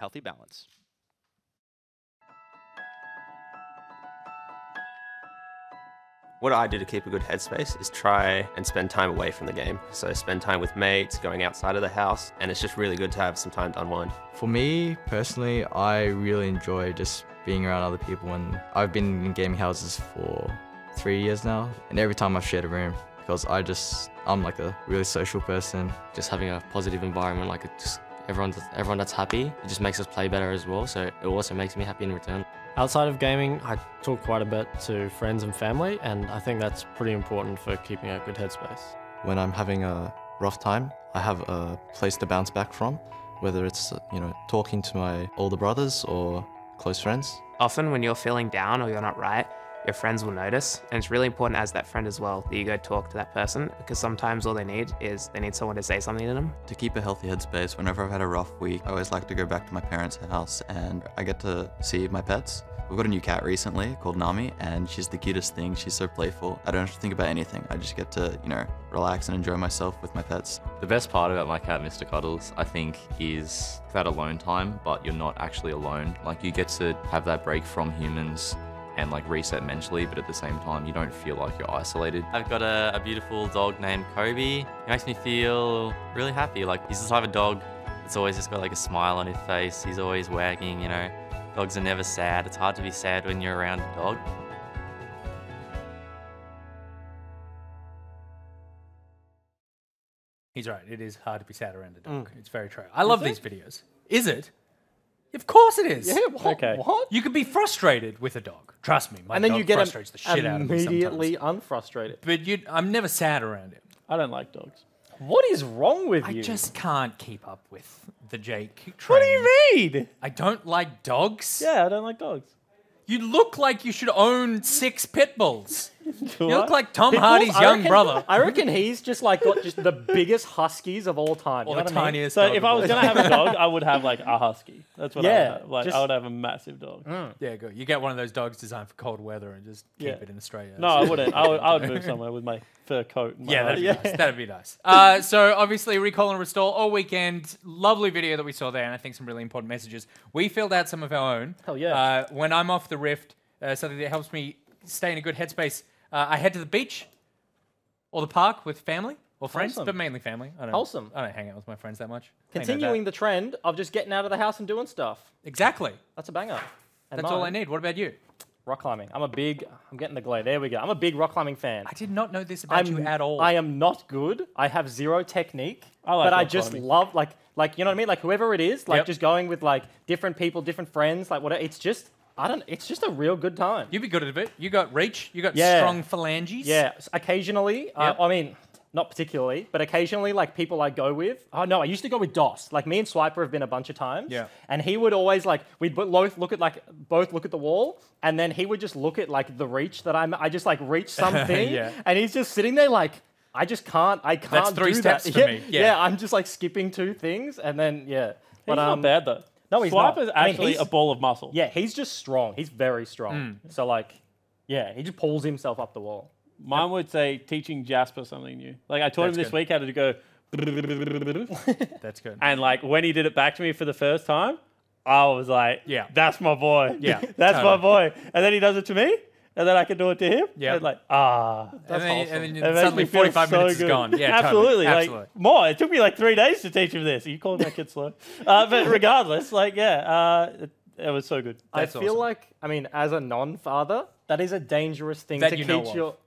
healthy balance. What I do to keep a good headspace is try and spend time away from the game. So spend time with mates, going outside of the house, and it's just really good to have some time to unwind. For me, personally, I really enjoy just being around other people, and I've been in gaming houses for 3 years now, and every time I've shared a room, because I'm like a really social person. Just having a positive environment, like everyone that's happy, it just makes us play better as well, so it also makes me happy in return. Outside of gaming, I talk quite a bit to friends and family, and I think that's pretty important for keeping a good headspace. When I'm having a rough time, I have a place to bounce back from, whether it's, talking to my older brothers or close friends. Often when you're feeling down or you're not right, your friends will notice, and it's really important as that friend as well that you go talk to that person, because sometimes all they need is someone to say something to them. To keep a healthy headspace, whenever I've had a rough week, I always like to go back to my parents' house and I get to see my pets. We've got a new cat recently called Nami, and she's the cutest thing. She's so playful. I don't have to think about anything. I just get to, relax and enjoy myself with my pets. The best part about my cat, Mr. Cuddles, I think, is that alone time, but you're not actually alone. Like, you get to have that break from humans and like reset mentally, but at the same time, you don't feel like you're isolated. I've got a beautiful dog named Kobe. He makes me feel really happy. Like, he's the type of dog that's always just got like a smile on his face. He's always wagging, Dogs are never sad. It's hard to be sad when you're around a dog. He's right. It is hard to be sad around a dog. It's very true. I love these videos. Is it? Of course it is. Yeah, what? Okay. What? You can be frustrated with a dog. Trust me, my dog frustrates the shit out of me immediately unfrustrated. But I'm never sad around him. I don't like dogs. What is wrong with you? I just can't keep up with the Jake train. What do you mean? I don't like dogs. Yeah, I don't like dogs. You look like you should own 6 pit bulls. You look like Tom Hardy's young brother. I reckon he's just got the biggest huskies of all time. Or the tiniest. So if I was gonna have a dog, I would have like a husky. That's what I would have. Like I would have a massive dog. Yeah, good. You get one of those dogs designed for cold weather and just keep it in Australia. No, I wouldn't. I would move somewhere with my fur coat. And That'd be nice. That'd be nice. So obviously, recall and restore all weekend. Lovely video that we saw there, and I think some really important messages. We filled out some of our own. Hell yeah. When I'm off the Rift, something that helps me stay in a good headspace. I head to the beach or the park with family or friends, but mainly family. I don't hang out with my friends that much. Continuing the trend of just getting out of the house and doing stuff. Exactly. That's a banger. And that's all I need. What about you? Rock climbing. I'm getting the glare. There we go. I'm a big rock climbing fan. I did not know this about you at all. I am not good. I have zero technique. But I just love, like, you know what I mean? Like, whoever it is, like, just going with, like, different people, different friends, like, whatever. It's just... it's just a real good time. You'd be good at it. You got reach. You got strong phalanges. Yeah. Occasionally, I mean, not particularly, but occasionally, like people I go with. Oh no, I used to go with Dos. Like me and Swiper have been a bunch of times. Yeah. And he would always we'd both look at the wall, and then he would just look at like the reach that I just like reach something, and he's just sitting there like. I can't That's 3 do steps that. for me. Yeah, I'm just like skipping 2 things, and then But not bad though. No, he's not. Swiper's actually a ball of muscle. Yeah, he's just strong. He's very strong. So he just pulls himself up the wall. Mine would say teaching Jasper something new. Like I taught him this week how to go. That's good. And like when he did it back to me for the first time, I was like, that's my boy. Yeah, that's my boy. And then he does it to me. And then I can do it to him. Yeah. That's and then suddenly 45 minutes is gone. Yeah, absolutely. Totally. Like more. It took me like 3 days to teach him this. Are you calling that kid slow? But regardless, it was so good. I feel like, I mean, as a non-father, that is a dangerous thing to teach your.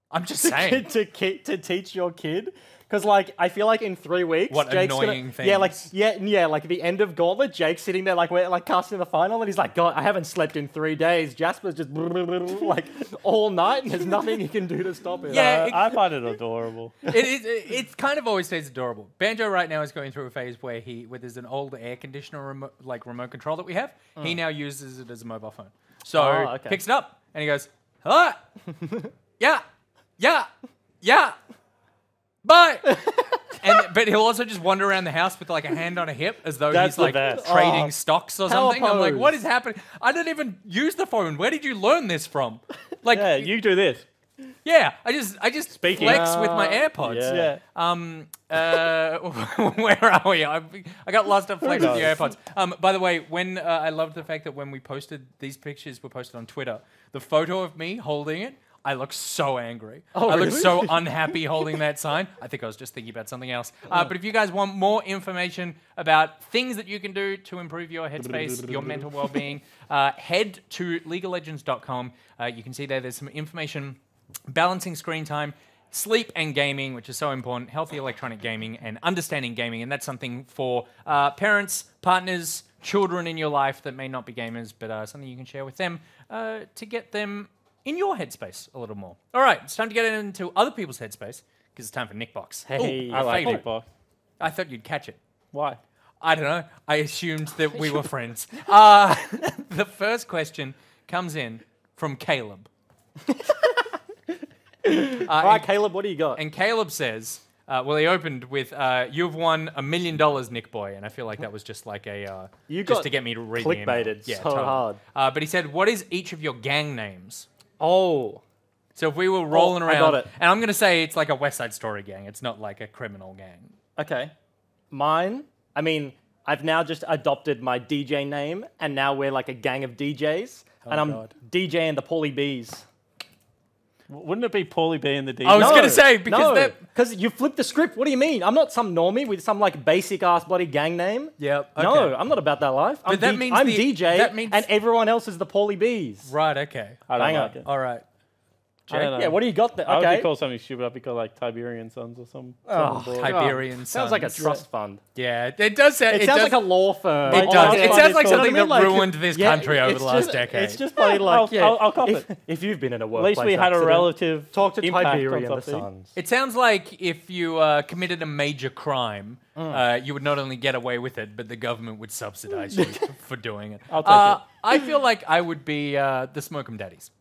I'm just saying to teach your kid. Because, like, I feel like in 3 weeks, what Jake's annoying things. Yeah, like the end of Gauntlet, Jake's sitting there like we're like casting the final, and he's like, God, I haven't slept in 3 days. Jasper's just like all night, and there's nothing he can do to stop it. Yeah, I find it adorable. It kind of always stays adorable. Banjo right now is going through a phase where there's an old air conditioner remote control that we have. He now uses it as a mobile phone. So picks it up and he goes, hello, yeah. But he'll also just wander around the house with like a hand on a hip as though he's like trading stocks or something. I'm like, what is happening? I don't even use the phone. Where did you learn this from? Like, you do this. Yeah, I just Speaking- flex with my AirPods. Yeah. Where are we? I got lost at flex with the knows? AirPods. By the way, when I loved the fact that when we posted these pictures, were posted on Twitter, the photo of me holding it, I look so angry. I look so unhappy holding that sign. I think I was just thinking about something else. But if you guys want more information about things that you can do to improve your headspace, your mental well-being, head to LeagueOfLegends.com. You can see there's some information balancing screen time, sleep and gaming, which is so important, healthy electronic gaming, and understanding gaming. And that's something for parents, partners, children in your life that may not be gamers, but something you can share with them to get them in your headspace a little more. All right, it's time to get into other people's headspace, because it's time for Nickbox. Hey, I like faded. Nickbox. I thought you'd catch it. Why? I don't know. I assumed that we were friends. The first question comes in from Caleb. All right, Caleb, what do you got? And Caleb says, well, he opened with, you've won $1 million, Nick Boy. And I feel like that was just like a, You just got to get me to read the email. clickbaited so hard. But he said, what is each of your gang names? Oh. So if we were rolling I around, got it. and I'm going to say it's like a West Side Story gang. It's not like a criminal gang. Okay. Mine, I mean, I've now just adopted my DJ name, and now we're like a gang of DJs. and I'm DJing the Paulie Bs. Wouldn't it be Paulie B and the DJ? I was going to say, because you flipped the script. What do you mean? I'm not some normie with some like basic ass bloody gang name. Yep. Okay. No, I'm not about that life. But that means I'm the- DJ, that means- and everyone else is the Paulie Bs. Right, okay. I don't Hang like on. it. All right. I don't know. Yeah, what do you got there? I would Okay. be called something stupid. I'd be called like Tiberian Sons or some. Oh, bull. Tiberian Sounds like a Sons. trust fund. Yeah, it does sound. It sounds like a law firm. It does. It sounds like something that like, ruined this country over the last decade. It's just like, I'll cop if, it. if you've been in a At workplace least we had a accident, relative talk to impact on Tiberian the something. Sons. It sounds like if you committed a major crime, you would not only get away with it, but the government would subsidize you for doing it. I'll take it. I feel like I would be the Smoke 'em Daddies.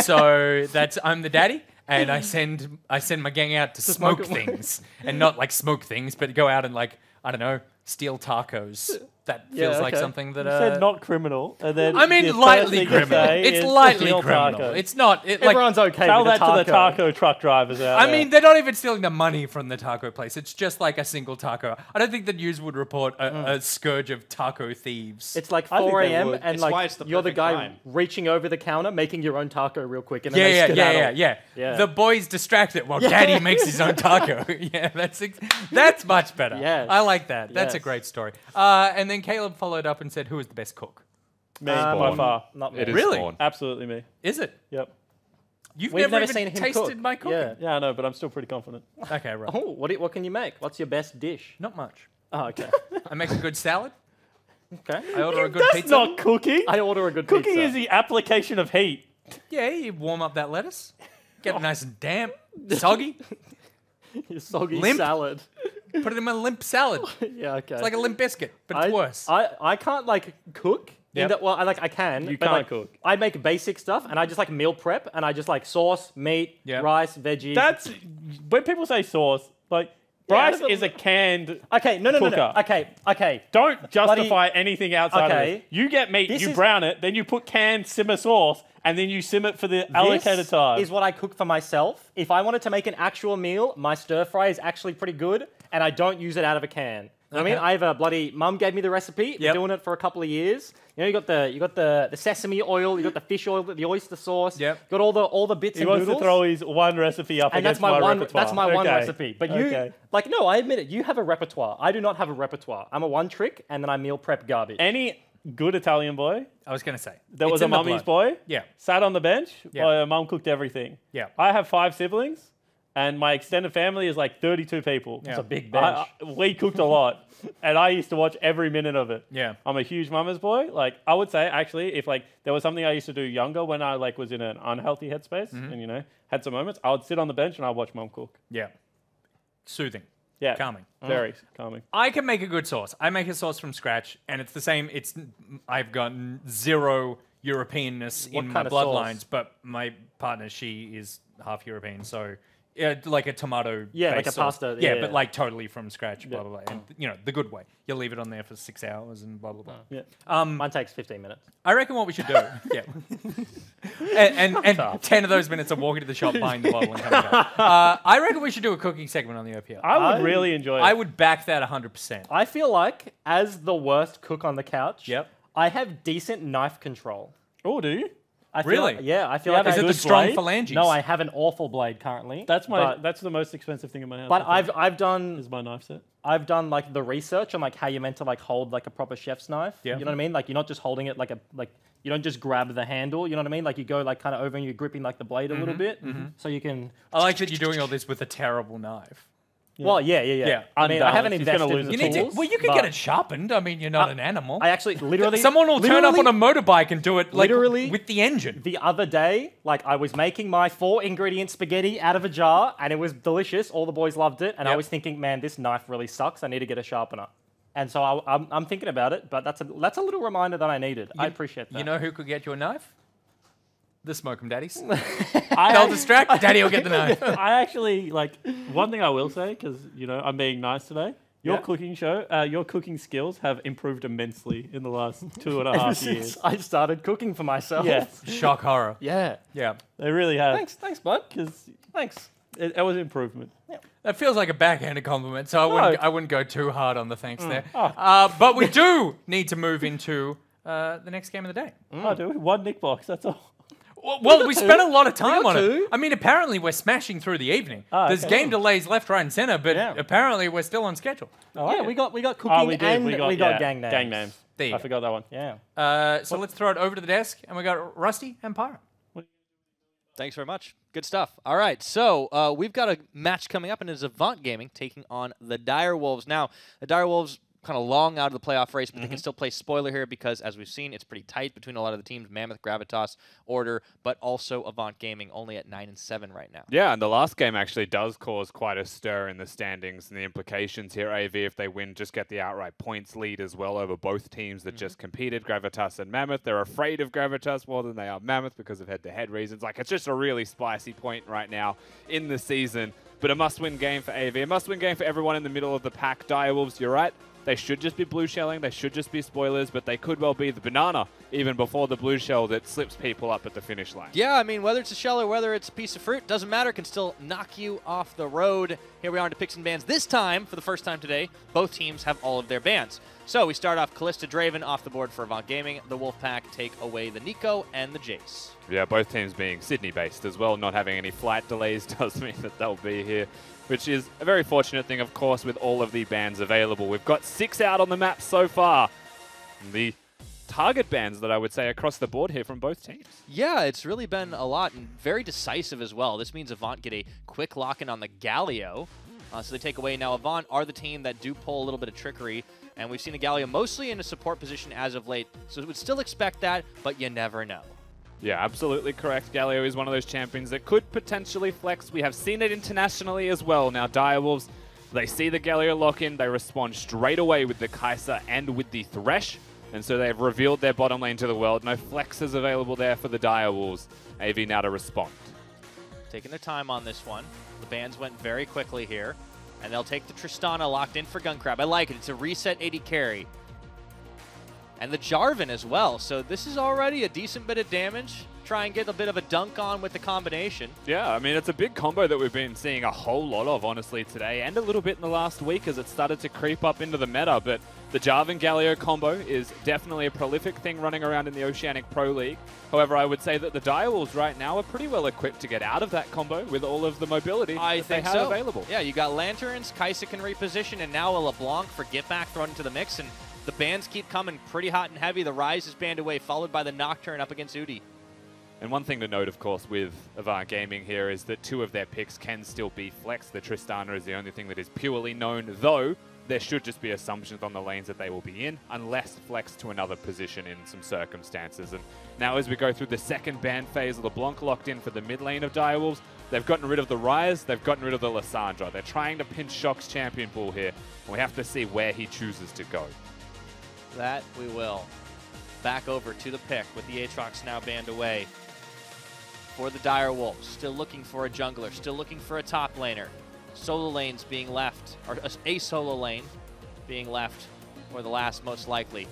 So I'm the daddy, and I send my gang out to smoke things, and not like smoke things, but go out and like, I don't know, steal tacos. That feels like something that. You said not criminal, and then I mean, the first lightly thing you criminal. say It's is lightly steal criminal. tacos. It's not. Like, Everyone's okay Tell with that to the taco truck drivers out I there. mean, they're not even stealing the money from the taco place. It's just like a single taco. I don't think the news would report a scourge of taco thieves. It's like I think 4 they a.m. would. and It's why like it's the you're the perfect guy crime. reaching over the counter, making your own taco real quick, and then they skedaddle. Yeah. The boys distracted while Daddy makes his own taco. Yeah, that's much better. Yes. I like that. That's a Yes. great story. And then Caleb followed up and said, "Who is the best cook?" me by far. Not me. It is Really? Spawn. Absolutely me. Is it? Yep. You've We've never even seen him tasted cook. my cooking. Yeah. Yeah, I know, but I'm still pretty confident. Okay, right. Oh, what can you make? What's your best dish? Not much. Oh, okay. I make a good salad. Okay. I order a good That's pizza. not cooking. I order a good Cooking pizza. is the application of heat. Yeah, you warm up that lettuce, get it nice and damp, soggy, Your soggy Limp. salad. put it in my limp salad. Yeah, okay. It's like a limp biscuit, but it's worse. I can't like cook. Yep. I can. You but, can't like, cook. I make basic stuff, and I just like meal prep, and I just like sauce, meat, Yep. rice, veggies. That's when people say sauce. Like Yeah, Bryce but- is a canned. okay. No. cooker. Okay. Don't justify anything outside of Okay. it. You get meat, This you is- brown it, then you put canned simmer sauce, and then you simmer it for the allocated This time. is what I cook for myself. If I wanted to make an actual meal, my stir fry is actually pretty good, and I don't use it out of a can. You know what I mean, Okay. I have a bloody mum gave me the recipe. Been Yep. doing it for a couple of years. You know, you got the sesame oil, you got the fish oil, the oyster sauce. Yep. You got all the bits he and wants noodles. to throw his one recipe up and against that's my one. repertoire. That's my one Okay. recipe. But you, Okay. like, no, I admit it. You have a repertoire. I do not have a repertoire. I'm a one trick, and then I meal prep garbage. Any good Italian boy I was gonna say that It's was a in the mummy's blood. boy Yeah. sat on the bench Yeah. while her mum cooked everything. Yeah. I have 5 siblings, and my extended family is like 32 people. That's a big bench. We cooked a lot, and I used to watch every minute of it. Yeah. I'm a huge mama's boy. Like, I would say, actually, if like there was something I used to do younger when I like was in an unhealthy headspace and had some moments, I would sit on the bench and I'd watch mum cook. Yeah. Soothing. Yeah, Calming. very calming. I can make a good sauce. I make a sauce from scratch, and it's the same. I've got zero Europeanness What in my kind of bloodlines, sauce? but my partner, she is half European, so like a tomato. Yeah, like a sauce. pasta. Yeah, Yeah, but yeah. like totally from scratch, blah, blah, blah. And, you know, the good way. You leave it on there for 6 hours and blah, blah, blah. Yeah. Mine takes 15 minutes. I reckon what we should do, and 10 of those minutes are walking to the shop, buying the bottle and coming back. I reckon we should do a cooking segment on the OPL. I would really enjoy it. I would back that 100%. I feel like, as the worst cook on the couch, Yep. I have decent knife control. Oh, do you? I feel Really? Like, yeah, I feel You like have Is a it I, the good strong blade? phalanges? No, I have an awful blade currently. That's but, that's the most expensive thing in my house. But I think, I've done is my knife set. I've done like the research on like how you're meant to like hold like a proper chef's knife. Yeah. You know what I mean? Like you're not just holding it like you don't just grab the handle. You know what I mean? Like you go like kind of over and you're gripping like the blade a little bit, so you can. I like that you're doing all this with a terrible knife. Well, yeah. I mean, I haven't Unbalanced. He's gonna invested lose in the the You need to, tools. well, you can but get it sharpened. I mean, you're not an animal. I actually literally. Someone will turn up on a motorbike and do it like literally with the engine. The other day, like I was making my 4-ingredient spaghetti out of a jar, and it was delicious. All the boys loved it, and I Yep. was thinking, man, this knife really sucks. I need to get a sharpener. And so I'm thinking about it, but that's a little reminder that I needed. I appreciate that. You know who could get you a knife? The Smoke'em Daddies. They'll distract. Daddy will get the knife. I actually like one thing I will say because I'm being nice today. Your cooking your cooking skills have improved immensely in the last 2.5 years. Since I started cooking for myself. Yeah, Shock horror. Yeah. Yeah. they really have. Thanks, bud. Because Thanks. it was improvement. That feels like a backhanded compliment, so I wouldn't go too hard on the thanks there. Oh. But we do need to move into the next game of the day. Oh, do we? One Nick box. That's all. Well, we spent a lot of time on two. it. I mean, apparently we're smashing through the evening. There's okay. game delays left, right, and center, but Yeah. apparently we're still on schedule. Yeah, we got cooking Oh, we did. and We got gang names. Gang names. There you I go. forgot that one. Yeah. So let's throw it over to the desk, and we got Rusty and Pyro. Thanks very much. Good stuff. All right, so we've got a match coming up, and it's Avant Gaming taking on the Dire Wolves. Now, the Dire Wolves kind of long out of the playoff race, but they can still play spoiler here because, as we've seen, it's pretty tight between a lot of the teams, Mammoth, Gravitas, Order, but also Avant Gaming only at 9-7 right now. Yeah, and the last game actually does cause quite a stir in the standings, and the implications here, AV, if they win, just get the outright points lead as well over both teams that just competed, Gravitas and Mammoth. They're afraid of Gravitas more than they are Mammoth because of head-to-head reasons. Like, it's just a really spicy point right now in the season, but a must-win game for AV, a must-win game for everyone in the middle of the pack. Dire Wolves, you're right. They should just be blue shelling, they should just be spoilers, but they could well be the banana even before the blue shell that slips people up at the finish line. Yeah, I mean, whether it's a shell or whether it's a piece of fruit, doesn't matter, can still knock you off the road. Here we are into picks and bans. This time, for the first time today, both teams have all of their bans. So we start off Callista Draven off the board for Avant Gaming. The Wolfpack take away the Nico and the Jace. Yeah, both teams being Sydney-based as well, not having any flight delays does mean that they'll be here, which is a very fortunate thing, of course, with all of the bans available. We've got 6 out on the map so far. The target bans that I would say across the board here from both teams. Yeah, it's really been a lot and very decisive as well. This means Avant get a quick lock-in on the Galio. So they take away. Now, Avant are the team that do pull a little bit of trickery, and we've seen the Galio mostly in a support position as of late. So we would still expect that, but you never know. Yeah, absolutely correct. Galio is one of those champions that could potentially flex. We have seen it internationally as well. Now, Direwolves, they see the Galio lock-in, they respond straight away with the Kai'Sa and with the Thresh, and so they've revealed their bottom lane to the world. No flexes available there for the Direwolves. AV now to respond. Taking their time on this one. The bans went very quickly here, and they'll take the Tristana locked in for Gunkrab. I like it. It's a reset 80 carry. And the Jarvan as well, so this is already a decent bit of damage. Try and get a bit of a dunk on with the combination. Yeah, I mean, it's a big combo that we've been seeing a whole lot of, honestly, today, and a little bit in the last week as it started to creep up into the meta, but the Jarvan Galio combo is definitely a prolific thing running around in the Oceanic Pro League. However, I would say that the Direwolves right now are pretty well equipped to get out of that combo with all of the mobility that they have available. Yeah, you got Lanterns, Kai'Sa can reposition, and now a LeBlanc for Get Back thrown into the mix, and the bans keep coming pretty hot and heavy. The Rise is banned away, followed by the Nocturne up against Udi. And one thing to note, of course, with Avant Gaming here is that 2 of their picks can still be flex. The Tristana is the only thing that is purely known, though there should just be assumptions on the lanes that they will be in, unless flex to another position in some circumstances. And now as we go through the second ban phase, LeBlanc locked in for the mid lane of Direwolves. They've gotten rid of the Rise, they've gotten rid of the Lissandra. They're trying to pinch Shock's champion pool here, and we have to see where he chooses to go. That we will. Back over to the pick with the Aatrox now banned away. for the Dire Wolves. Still looking for a jungler, still looking for a top laner. Solo lanes being left, or a solo lane being left for the last most likely.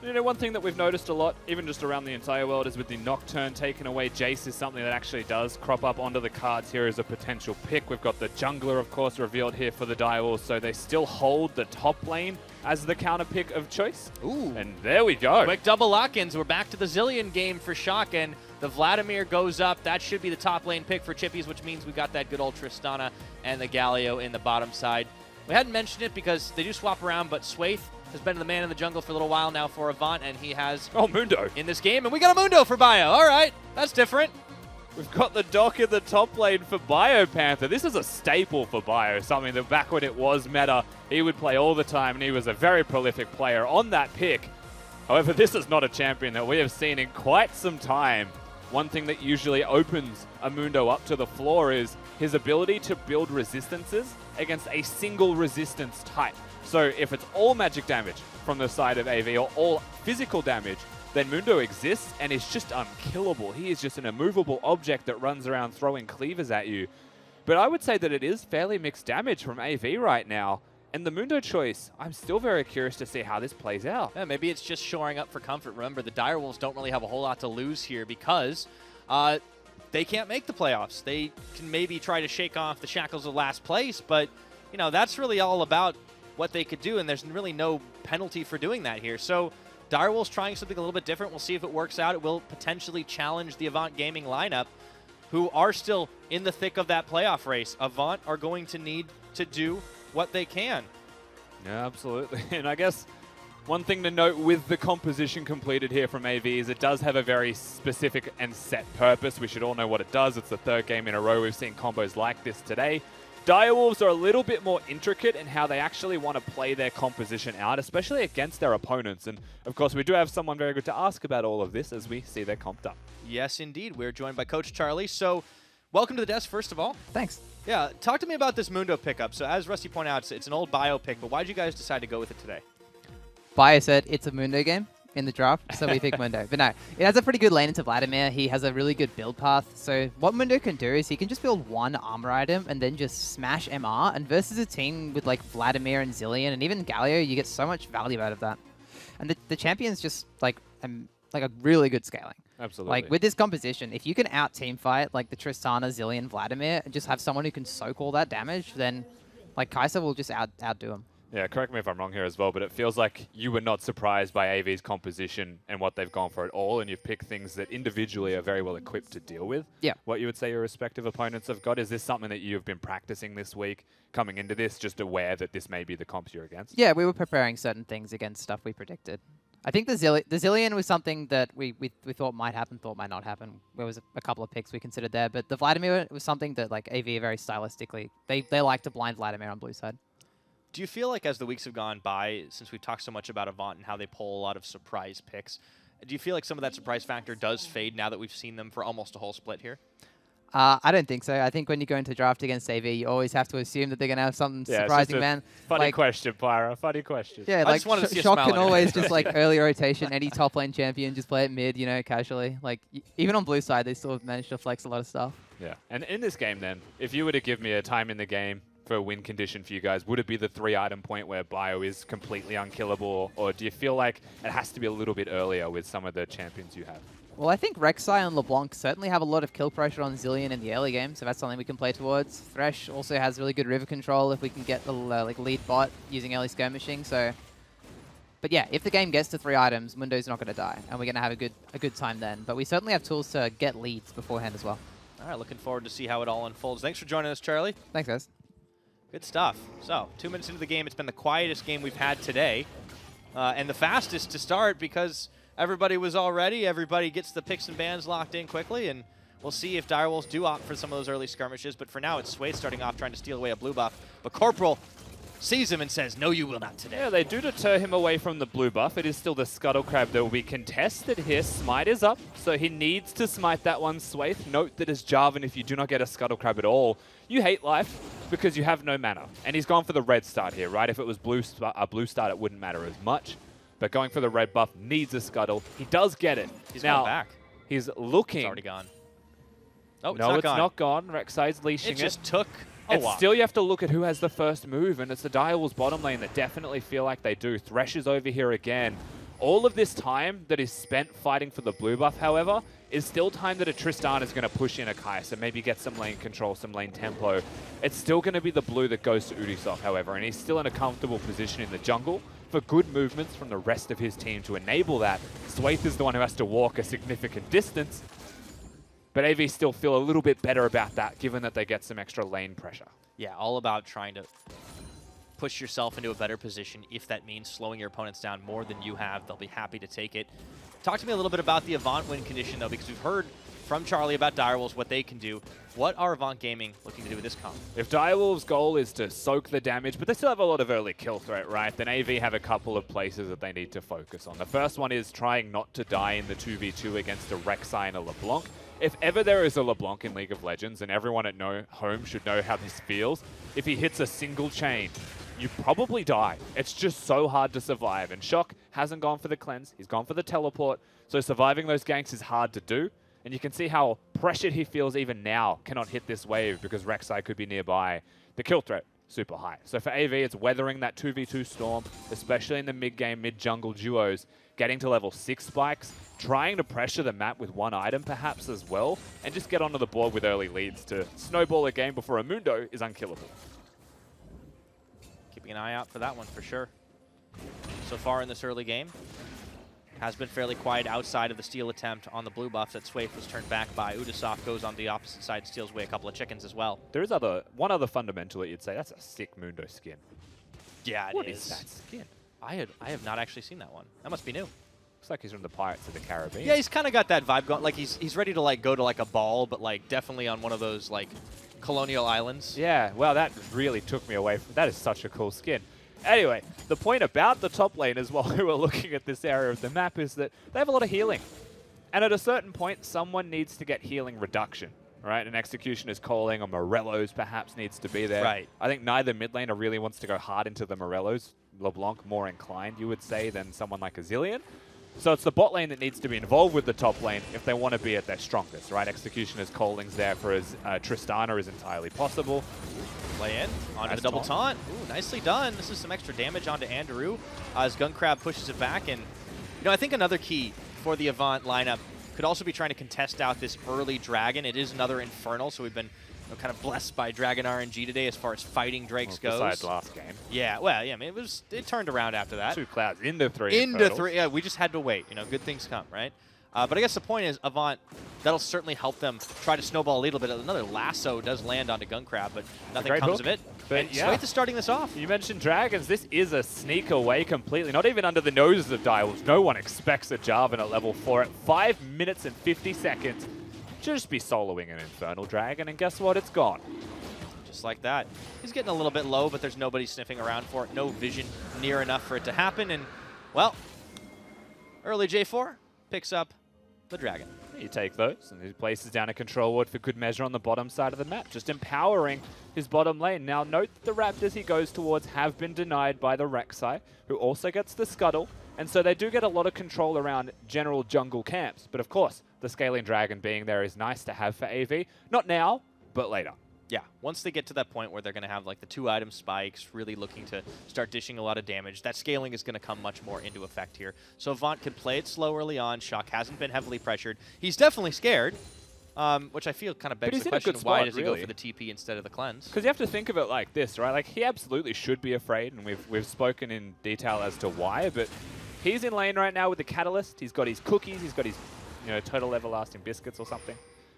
You know, one thing that we've noticed a lot, even just around the entire world, is with the Nocturne taken away, Jace is something that actually does crop up onto the cards here as a potential pick. We've got the jungler, of course, revealed here for the Dire Wolves, so they still hold the top lane as the counter pick of choice. Ooh. And there we go. Quick double lock-ins. We're back to the Zillion game for Shock, and the Vladimir goes up. That should be the top lane pick for Chippies, which means we got that good old Tristana and the Galio in the bottom side. We hadn't mentioned it because they do swap around, but Swaith has been the man in the jungle for a little while now for Avant, and he has Mundo in this game, and we got a Mundo for Bio. All right, that's different. We've got the Doc in the top lane for Bio Panther. This is a staple for Bio, something that back when it was meta, he would play all the time, and he was a very prolific player on that pick. However, this is not a champion that we have seen in quite some time. One thing that usually opens a Mundo up to the floor is his ability to build resistances against a single resistance type. So if it's all magic damage from the side of AV or all physical damage, then Mundo exists and is just unkillable. He is just an immovable object that runs around throwing cleavers at you. But I would say that it is fairly mixed damage from AV right now. And the Mundo choice, I'm still very curious to see how this plays out. Yeah, maybe it's just shoring up for comfort. Remember, the Dire Wolves don't really have a whole lot to lose here because they can't make the playoffs. They can maybe try to shake off the shackles of last place, but you know that's really all about what they could do, and there's really no penalty for doing that here. So Dire Wolves trying something a little bit different. We'll see if it works out. It will potentially challenge the Avant Gaming lineup, who are still in the thick of that playoff race. Avant are going to need to do what they can. Yeah, absolutely. And I guess one thing to note with the composition completed here from AV is it does have a very specific and set purpose. We should all know what it does. It's the third game in a row we've seen combos like this today. Dire Wolves are a little bit more intricate in how they actually want to play their composition out, especially against their opponents. And, of course, we do have someone very good to ask about all of this as we see their comped up. Yes, indeed. We're joined by Coach Charlie. So, welcome to the desk, first of all. Thanks. Yeah, talk to me about this Mundo pickup. So, as Rusty pointed out, it's an old Bio pick, but why did you guys decide to go with it today? Bio said it's a Mundo game in the draft, so we picked Mundo. But no, it has a pretty good lane into Vladimir. He has a really good build path. So what Mundo can do is he can just build one armor item and then just smash MR. And versus a team with like Vladimir and Zillion and even Galio, you get so much value out of that. And the champion's just like a really good scaling. Absolutely. Like with this composition, if you can out team fight like the Tristana, Zillion, Vladimir, and just have someone who can soak all that damage, then like Kai'Sa will just outdo him. Yeah, correct me if I'm wrong here as well, but it feels like you were not surprised by AV's composition and what they've gone for at all, and you've picked things that individually are very well equipped to deal with. Yeah. What you would say your respective opponents have got, is this something that you've been practicing this week, coming into this, just aware that this may be the comps you're against? Yeah, we were preparing certain things against stuff we predicted. I think the Zillion was something that we thought might happen, thought might not happen. There was a couple of picks we considered there, but the Vladimir was something that like AV very stylistically, they like to blind Vladimir on blue side. Do you feel like as the weeks have gone by, since we've talked so much about Avant and how they pull a lot of surprise picks, do you feel like some of that surprise factor does fade now that we've seen them for almost a whole split here? I don't think so. I think when you go into draft against AV, you always have to assume that they're going to have something surprising, man. Funny question, Pyra. Funny question. Yeah, like Shock can always just like early rotation, any top lane champion, just play it mid, you know, casually. Like even on blue side, they still have managed to flex a lot of stuff. Yeah, and in this game then, if you were to give me a time in the game for a win condition for you guys, would it be the 3-item point where Bio is completely unkillable, or do you feel like it has to be a little bit earlier with some of the champions you have? Well, I think Rek'Sai and LeBlanc certainly have a lot of kill pressure on Zillion in the early game, so that's something we can play towards. Thresh also has really good river control if we can get the like lead bot using early skirmishing. So, but yeah, if the game gets to 3 items, Mundo's not going to die, and we're going to have a good time then. But we certainly have tools to get leads beforehand as well. All right, looking forward to see how it all unfolds. Thanks for joining us, Charlie. Thanks, guys. Good stuff. So, 2 minutes into the game, it's been the quietest game we've had today, and the fastest to start because everybody was all ready. Everybody gets the picks and bans locked in quickly, and we'll see if Dire Wolves do opt for some of those early skirmishes. But for now, it's Swade starting off trying to steal away a blue buff. But Corporal sees him and says, no, you will not today. Yeah, they do deter him away from the blue buff. It is still the Scuttle Crab that will be contested here. Smite is up, so he needs to smite that one, Swathe. Note that as Jarvan, if you do not get a Scuttle Crab at all, you hate life because you have no mana. And he's gone for the red start here, right? If it was blue start, it wouldn't matter as much. But going for the red buff needs a Scuttle. He does get it. He's now back. He's looking. He's already gone. Oh, it's no, not it's gone. not gone. Rek'Sai's leashing It just took a It's while. still, you have to look at who has the first move, and it's the Direwolves bottom lane that definitely feel like they do. Thresh is over here again. All of this time that is spent fighting for the blue buff, however, is still time that a Tristan is going to push in a Kai'Sa, maybe get some lane control, some lane tempo. It's still going to be the blue that goes to Ubisoft, however, and he's still in a comfortable position in the jungle for good movements from the rest of his team to enable that. Swaith is the one who has to walk a significant distance, but AV still feel a little bit better about that, given that they get some extra lane pressure. Yeah, all about trying to push yourself into a better position. If that means slowing your opponents down more than you have, they'll be happy to take it. Talk to me a little bit about the Avant win condition, though, because we've heard from Charlie about Direwolves, what they can do. What are Avant Gaming looking to do with this comp? If Direwolves' goal is to soak the damage, but they still have a lot of early kill threat, right, then AV have a couple of places that they need to focus on. The first one is trying not to die in the 2v2 against a Rek'Sai and a LeBlanc. If ever there is a LeBlanc in League of Legends, and everyone at home should know how this feels, if he hits a single chain, you probably die. It's just so hard to survive. And Shock hasn't gone for the cleanse. He's gone for the teleport. So surviving those ganks is hard to do. And you can see how pressured he feels even now. Cannot hit this wave because Rek'Sai could be nearby. The kill threat, super high. So for AV, it's weathering that 2v2 storm, especially in the mid-game, mid-jungle duos, getting to level 6 spikes, trying to pressure the map with one item perhaps as well, and just get onto the board with early leads to snowball a game before a Mundo is unkillable. Keeping an eye out for that one for sure. So far in this early game, has been fairly quiet outside of the steal attempt on the blue buff that Swaith was turned back by. Ubisoft goes on the opposite side, steals away a couple of chickens as well. There is one other fundamental that you'd say, that's a sick Mundo skin. Yeah, it is. What is that skin? I have not actually seen that one. That must be new. Looks like he's from the Pirates of the Caribbean. Yeah, he's kind of got that vibe going. Like he's ready to like go to like a ball, but like definitely on one of those like colonial islands. Yeah, well, that really took me away from. That is such a cool skin. Anyway, the point about the top lane as well, who are looking at this area of the map, is that they have a lot of healing. And at a certain point, someone needs to get healing reduction, right? An Executioner's calling, or Morello's perhaps needs to be there. Right. I think neither mid laner really wants to go hard into the Morellos. LeBlanc more inclined, you would say, than someone like a Zillion. So it's the bot lane that needs to be involved with the top lane if they want to be at their strongest, right? Executioner's callings there for his Tristana is entirely possible. Play in onto the double taunt. Ooh, nicely done. This is some extra damage onto Andrew as Guncrab pushes it back. And, you know, I think another key for the Avant lineup could also be trying to contest out this early Dragon. It is another Infernal, so we've been kind of blessed by Dragon RNG today as far as fighting Drakes goes. Besides last game. Yeah, well, yeah, I mean, it turned around after that. 2 clouds into 3. Into 3, yeah, we just had to wait. You know, good things come, right? But I guess the point is, Avant, that'll certainly help them try to snowball a little bit. Another lasso does land onto Guncrab, but nothing comes of it. But and yeah. Swaith is starting this off. You mentioned Dragons. This is a sneak away completely. Not even under the noses of Direwolves. No one expects a Jarvan at level 4 at 5 minutes and 50 seconds. Just be soloing an Infernal Dragon, and guess what? It's gone. Just like that. He's getting a little bit low, but there's nobody sniffing around for it. No vision near enough for it to happen. And, well, early J4 picks up the Dragon. You take those, and he places down a control ward for good measure on the bottom side of the map, just empowering his bottom lane. Now, note that the Raptors he goes towards have been denied by the Rek'Sai, who also gets the Scuttle, and so they do get a lot of control around general jungle camps. But of course, the Scaling Dragon being there is nice to have for AV. Not now, but later. Yeah, once they get to that point where they're going to have like the 2-item spikes, really looking to start dishing a lot of damage, that scaling is going to come much more into effect here. So Avant can play it slow early on. Shock hasn't been heavily pressured. He's definitely scared, which I feel kind of begs the question, why does he go for the TP instead of the cleanse? Because you have to think of it like this, right? Like, he absolutely should be afraid, and we've spoken in detail as to why, but he's in lane right now with the Catalyst. He's got his cookies. He's got his, you know, Total Everlasting Biscuits or something.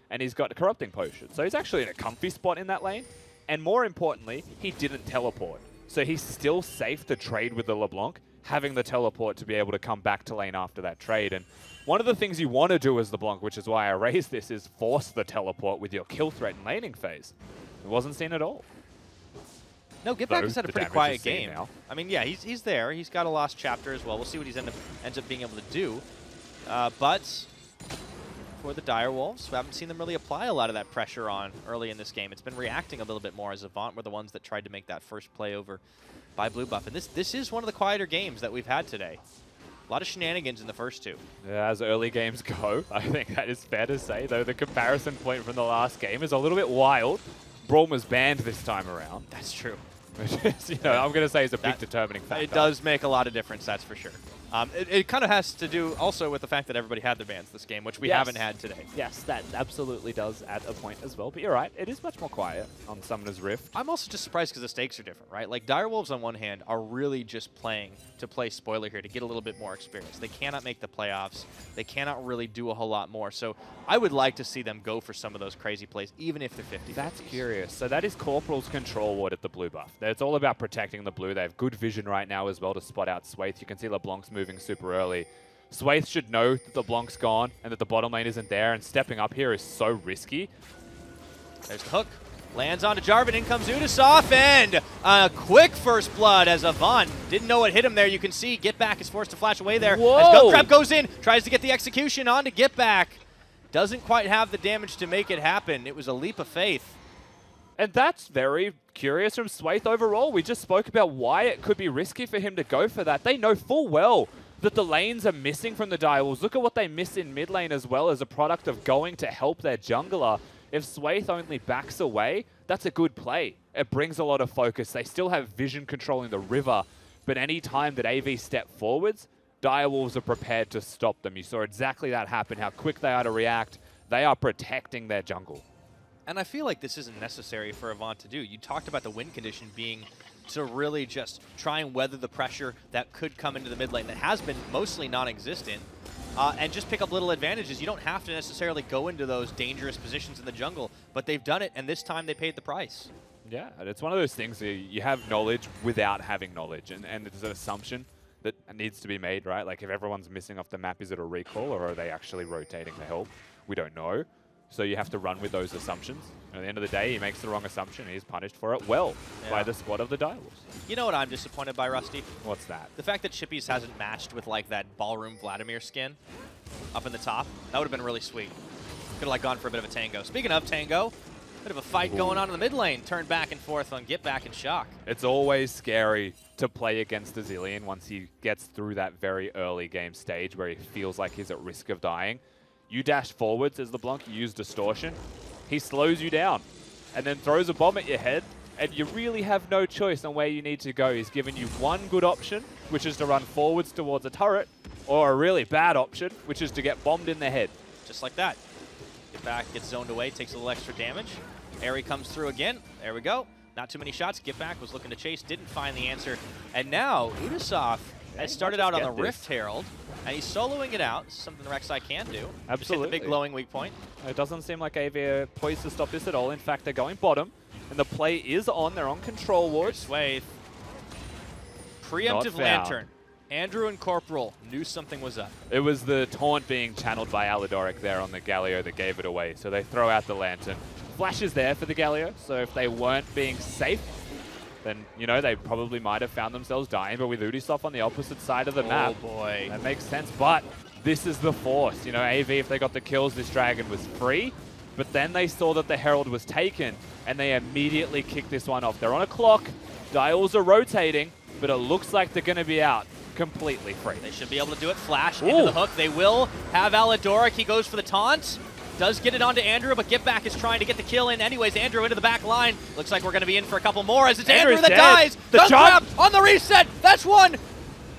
And he's got a Corrupting Potion. So he's actually in a comfy spot in that lane. And more importantly, he didn't teleport. So he's still safe to trade with the LeBlanc, having the teleport to be able to come back to lane after that trade. And one of the things you want to do as LeBlanc, which is why I raised this, is force the teleport with your kill threat and laning phase. It wasn't seen at all. No, Get Back has had a pretty quiet game. Now. I mean, yeah, he's there. He's got a lost chapter as well. We'll see what he ends up being able to do. But for the Direwolves, we haven't seen them really apply a lot of that pressure on early in this game. It's been reacting a little bit more, as Avant were the ones that tried to make that first play over by blue buff. And this is one of the quieter games that we've had today. lot of shenanigans in the first two. Yeah, as early games go, I think that is fair to say, though the comparison point from the last game is a little bit wild. Braum was banned this time around. That's true. Which is, you know, I'm going to say is a big determining factor. It does make a lot of difference, that's for sure. It kind of has to do also with the fact that everybody had their bans this game, which we haven't had today. Yes, that absolutely does add a point as well. But you're right, it is much more quiet on Summoner's Rift. I'm also just surprised because the stakes are different, right? Like, Direwolves on one hand are really just playing to play spoiler here to get a little bit more experience. They cannot make the playoffs. They cannot really do a whole lot more. So I would like to see them go for some of those crazy plays, even if they're 50. That's curious. So that is Corporal's control ward at the blue buff. It's all about protecting the blue. They have good vision right now as well to spot out Swaith. You can see LeBlanc's moving super early. Swaith should know that LeBlanc's gone and that the bottom lane isn't there, and stepping up here is so risky. There's the hook. Lands onto Jarvan. In comes Udasoff, and a quick first blood as Avant didn't know what hit him there. You can see Get Back is forced to flash away there. Whoa. As Gunkrab goes in, tries to get the execution onto Get Back. Doesn't quite have the damage to make it happen. It was a leap of faith. And that's very curious from Swaith overall. We just spoke about why it could be risky for him to go for that. They know full well that the lanes are missing from the Direwolves. Look at what they miss in mid lane as well as a product of going to help their jungler. If Swaith only backs away, that's a good play. It brings a lot of focus. They still have vision controlling the river, but any time that AV step forwards, Direwolves are prepared to stop them. You saw exactly that happen, how quick they are to react. They are protecting their jungle. And I feel like this isn't necessary for Avant to do. You talked about the win condition being to really just try and weather the pressure that could come into the mid lane that has been mostly non-existent, and just pick up little advantages. You don't have to necessarily go into those dangerous positions in the jungle, but they've done it, and this time they paid the price. Yeah, and it's one of those things where you have knowledge without having knowledge, and it's an assumption that needs to be made, right? Like, if everyone's missing off the map, is it a recall, or are they actually rotating the help? We don't know. So you have to run with those assumptions. And at the end of the day, he makes the wrong assumption, and he's punished for it well by the squad of the Direwolves. You know what I'm disappointed by, Rusty? What's that? The fact that Chippies hasn't matched with, like, that Ballroom Vladimir skin up in the top. That would have been really sweet. Could have, like, gone for a bit of a tango. Speaking of tango, bit of a fight going on in the mid lane. Turn back and forth on Get Back and Shock. It's always scary to play against a Zilean once he gets through that very early game stage where he feels like he's at risk of dying. You dash forwards as LeBlanc, you use Distortion. He slows you down and then throws a bomb at your head, and you really have no choice on where you need to go. He's given you one good option, which is to run forwards towards a turret, or a really bad option, which is to get bombed in the head. Just like that. Get Back, gets zoned away, takes a little extra damage. Airy comes through again. There we go. Not too many shots. Get Back was looking to chase, didn't find the answer. And now Udasoff has started out on the Rift Herald, and he's soloing it out, something Rek'Sai can do. Absolutely. Just hit the big glowing weak point. It doesn't seem like AV are poised to stop this at all. In fact, they're going bottom, and the play is on. They're on control ward. Swaith. Preemptive Lantern. Andrew and Corporal knew something was up. It was the taunt being channeled by Alidoric there on the Galio that gave it away. So they throw out the Lantern. Flash is there for the Galio, so if they weren't being safe, then, you know, they probably might have found themselves dying. But with Udasoff on the opposite side of the map, boy, that makes sense. But this is the force. You know, AV, if they got the kills, this Dragon was free. But then they saw that the Herald was taken, and they immediately kicked this one off. They're on a clock. Dials are rotating, but it looks like they're going to be out completely free. They should be able to do it. Flash into the hook. They will have Alidoric. He goes for the taunt. Does get it onto Andrew, but Get Back is trying to get the kill in anyways. Andrew into the back line. Looks like we're going to be in for a couple more as it's Andrew that dies. The jump on the reset. That's one.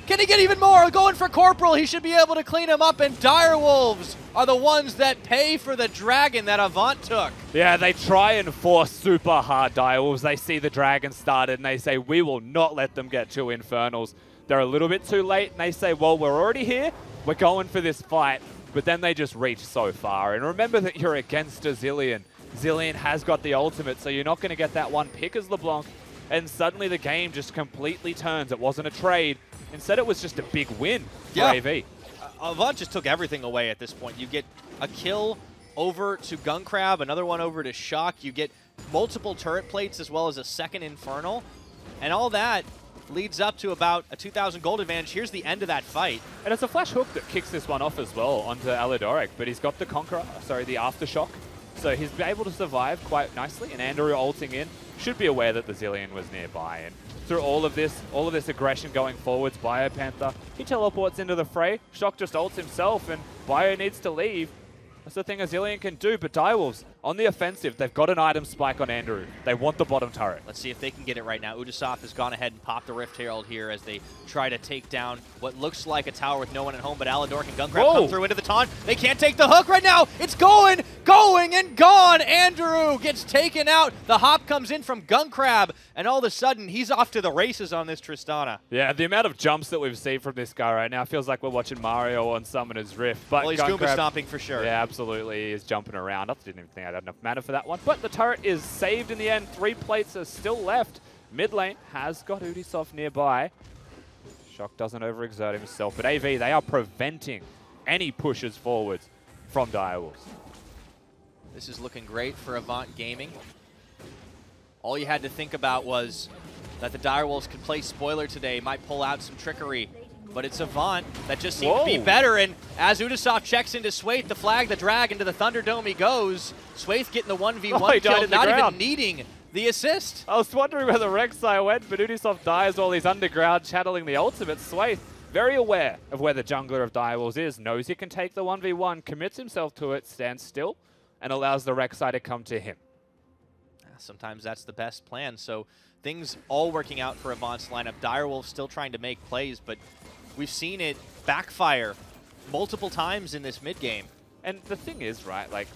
Can he get even more? Going for Corporal. He should be able to clean him up, and Direwolves are the ones that pay for the Dragon that Avant took. Yeah, they try and force super hard Direwolves. They see the Dragon started, and they say, we will not let them get 2 Infernals. They're a little bit too late, and they say, well, we're already here. We're going for this fight. But then they just reach so far. And remember that you're against a Zilean. Zilean has got the ultimate, so you're not going to get that one pick as LeBlanc. And suddenly the game just completely turns. It wasn't a trade. Instead, it was just a big win for AV. Avant just took everything away at this point. You get a kill over to Gunkrab, another one over to Shock. You get multiple turret plates as well as a second Infernal. And all that leads up to about a 2,000 gold advantage. Here's the end of that fight. And it's a flash hook that kicks this one off as well onto Alidoric, but he's got the Conqueror, sorry, the Aftershock. So he's been able to survive quite nicely, and Andrew ulting in. should be aware that the Zillion was nearby. And through all of this aggression going forwards, BioPanther, he teleports into the fray. Shock just ults himself, and Bio needs to leave. That's the thing a Zillion can do, but Direwolves, on the offensive, they've got an item spike on Andrew. They want the bottom turret. Let's see if they can get it right now. Udasoft has gone ahead and popped the Rift Herald here as they try to take down what looks like a tower with no one at home, but Aladork and Gunkrab come through into the taunt. They can't take the hook right now. It's going, and gone. Andrew gets taken out. The hop comes in from Gunkrab, and all of a sudden, he's off to the races on this Tristana. Yeah, the amount of jumps that we've seen from this guy right now feels like we're watching Mario on Summoner's Rift. But well, he's Goomba stomping for sure. Yeah, absolutely. He's jumping around. I didn't even think I had enough mana for that one. But the turret is saved in the end. 3 plates are still left. Mid lane has got Udasoft nearby. Shock doesn't overexert himself. But AV, they are preventing any pushes forwards from Direwolves. This is looking great for Avant Gaming. All you had to think about was that the Direwolves could play spoiler today, might pull out some trickery. But it's Avant that just seems to be better. And as Udasoft checks into Swaith, the flag, the drag, into the Thunderdome he goes. Swaith getting the 1v1 kill, not even needing the assist. I was wondering where the Rek'Sai went, but Udasoft dies while he's underground channeling the ultimate. Swaith, very aware of where the jungler of Direwolves is, knows he can take the 1v1, commits himself to it, stands still, and allows the Rek'Sai to come to him. Sometimes that's the best plan. So things all working out for Avant's lineup. Direwolves still trying to make plays, but we've seen it backfire multiple times in this mid game. And the thing is, right, like,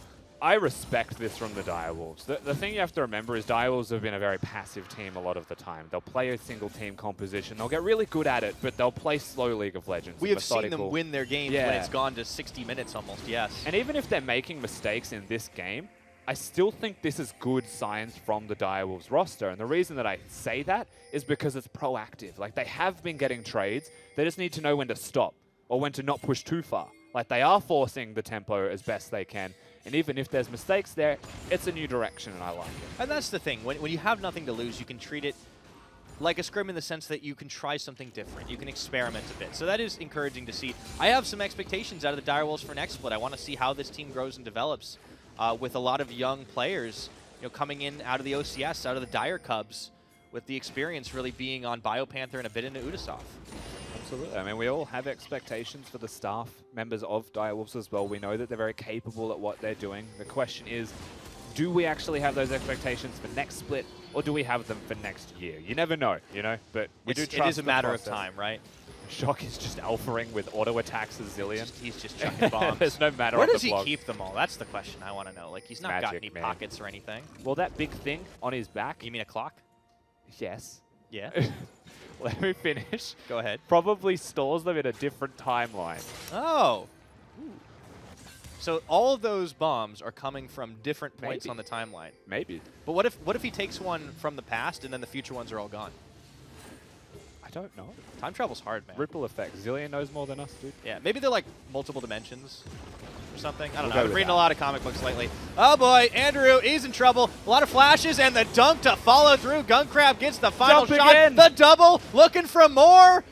I respect this from the Direwolves. The thing you have to remember is Direwolves have been a very passive team a lot of the time. They'll play a single team composition. They'll get really good at it, but they'll play slow League of Legends. We have seen them win their games when it's gone to 60 minutes almost, yes. And even if they're making mistakes in this game, I still think this is good signs from the Direwolves roster. And the reason that I say that is because it's proactive. Like, they have been getting trades. They just need to know when to stop or when to not push too far. Like, they are forcing the tempo as best they can. And even if there's mistakes there, it's a new direction, and I like it. And that's the thing. When you have nothing to lose, you can treat it like a scrim in the sense that you can try something different. You can experiment a bit. So that is encouraging to see. I have some expectations out of the Direwolves for next split. I want to see how this team grows and develops with a lot of young players, coming in out of the OCS, out of the Dire Cubs, with the experience really being on BioPanther and a bit into Udasoft. Absolutely. I mean, we all have expectations for the staff members of Direwolves as well. We know that they're very capable at what they're doing. The question is, do we actually have those expectations for next split, or do we have them for next year? You never know, but we do trust it is a matter process. of time, right? Shock is just alphaing with auto attacks as Zillion. He's just chucking bombs. There's no matter. Where does he keep them all? That's the question I want to know. Like, he's not got any man. pockets or anything. Well, that big thing on his back. You mean a clock? Yes. Yeah. Let me finish. Go ahead. Probably stores them in a different timeline. Oh. Ooh. So all of those bombs are coming from different points on the timeline. Maybe. But what if he takes one from the past and then the future ones are all gone? I don't know. Time travel's hard, man. Ripple effect. Zillion knows more than us, dude. Yeah, maybe they're like multiple dimensions or something. I don't know. I've been reading a lot of comic books lately. Oh boy, Andrew, he's in trouble. A lot of flashes and the dunk to follow through. Gunkrab gets the final shot. Again. The double, looking for more.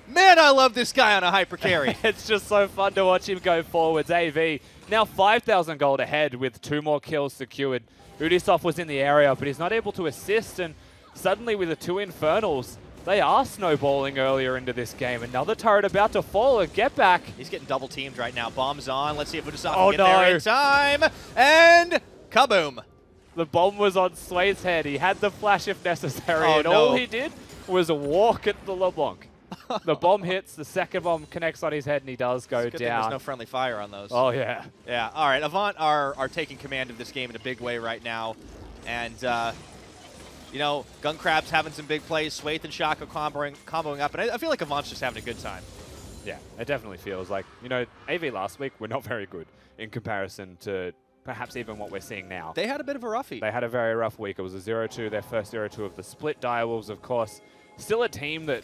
Man, I love this guy on a hyper carry. It's just so fun to watch him go forwards. AV now 5,000 gold ahead with 2 more kills secured. Udasoft was in the area, but he's not able to assist. And suddenly with the 2 Infernals, they are snowballing earlier into this game. Another turret about to fall. A get back. He's getting double teamed right now. Bombs on. Let's see if Udasoft can get there in time. And kaboom. The bomb was on Sway's head. He had the flash if necessary. And all he did was walk at the LeBlanc. The bomb hits. The second bomb connects on his head, and he does go down. There's no friendly fire on those. Oh, yeah. Yeah. All right. Avant are taking command of this game in a big way right now. And Gunkrab's having some big plays. Swaith and Shaka comboing up. And I feel like Avant's just having a good time. Yeah, it definitely feels like, AV last week were not very good in comparison to perhaps even what we're seeing now. They had a bit of a roughie. They had a very rough week. It was a 0-2, their first 0-2 of the split. Direwolves, of course, still a team that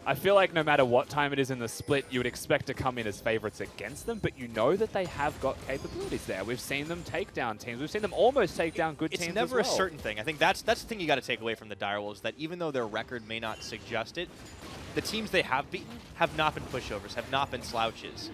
I feel like no matter what time it is in the split, you would expect to come in as favorites against them, but you know that they have got capabilities there. We've seen them take down teams. We've seen them almost take down good teams as well. It's never a certain thing. I think that's the thing you got to take away from the Direwolves, that even though their record may not suggest it, the teams they have beaten have not been pushovers, have not been slouches.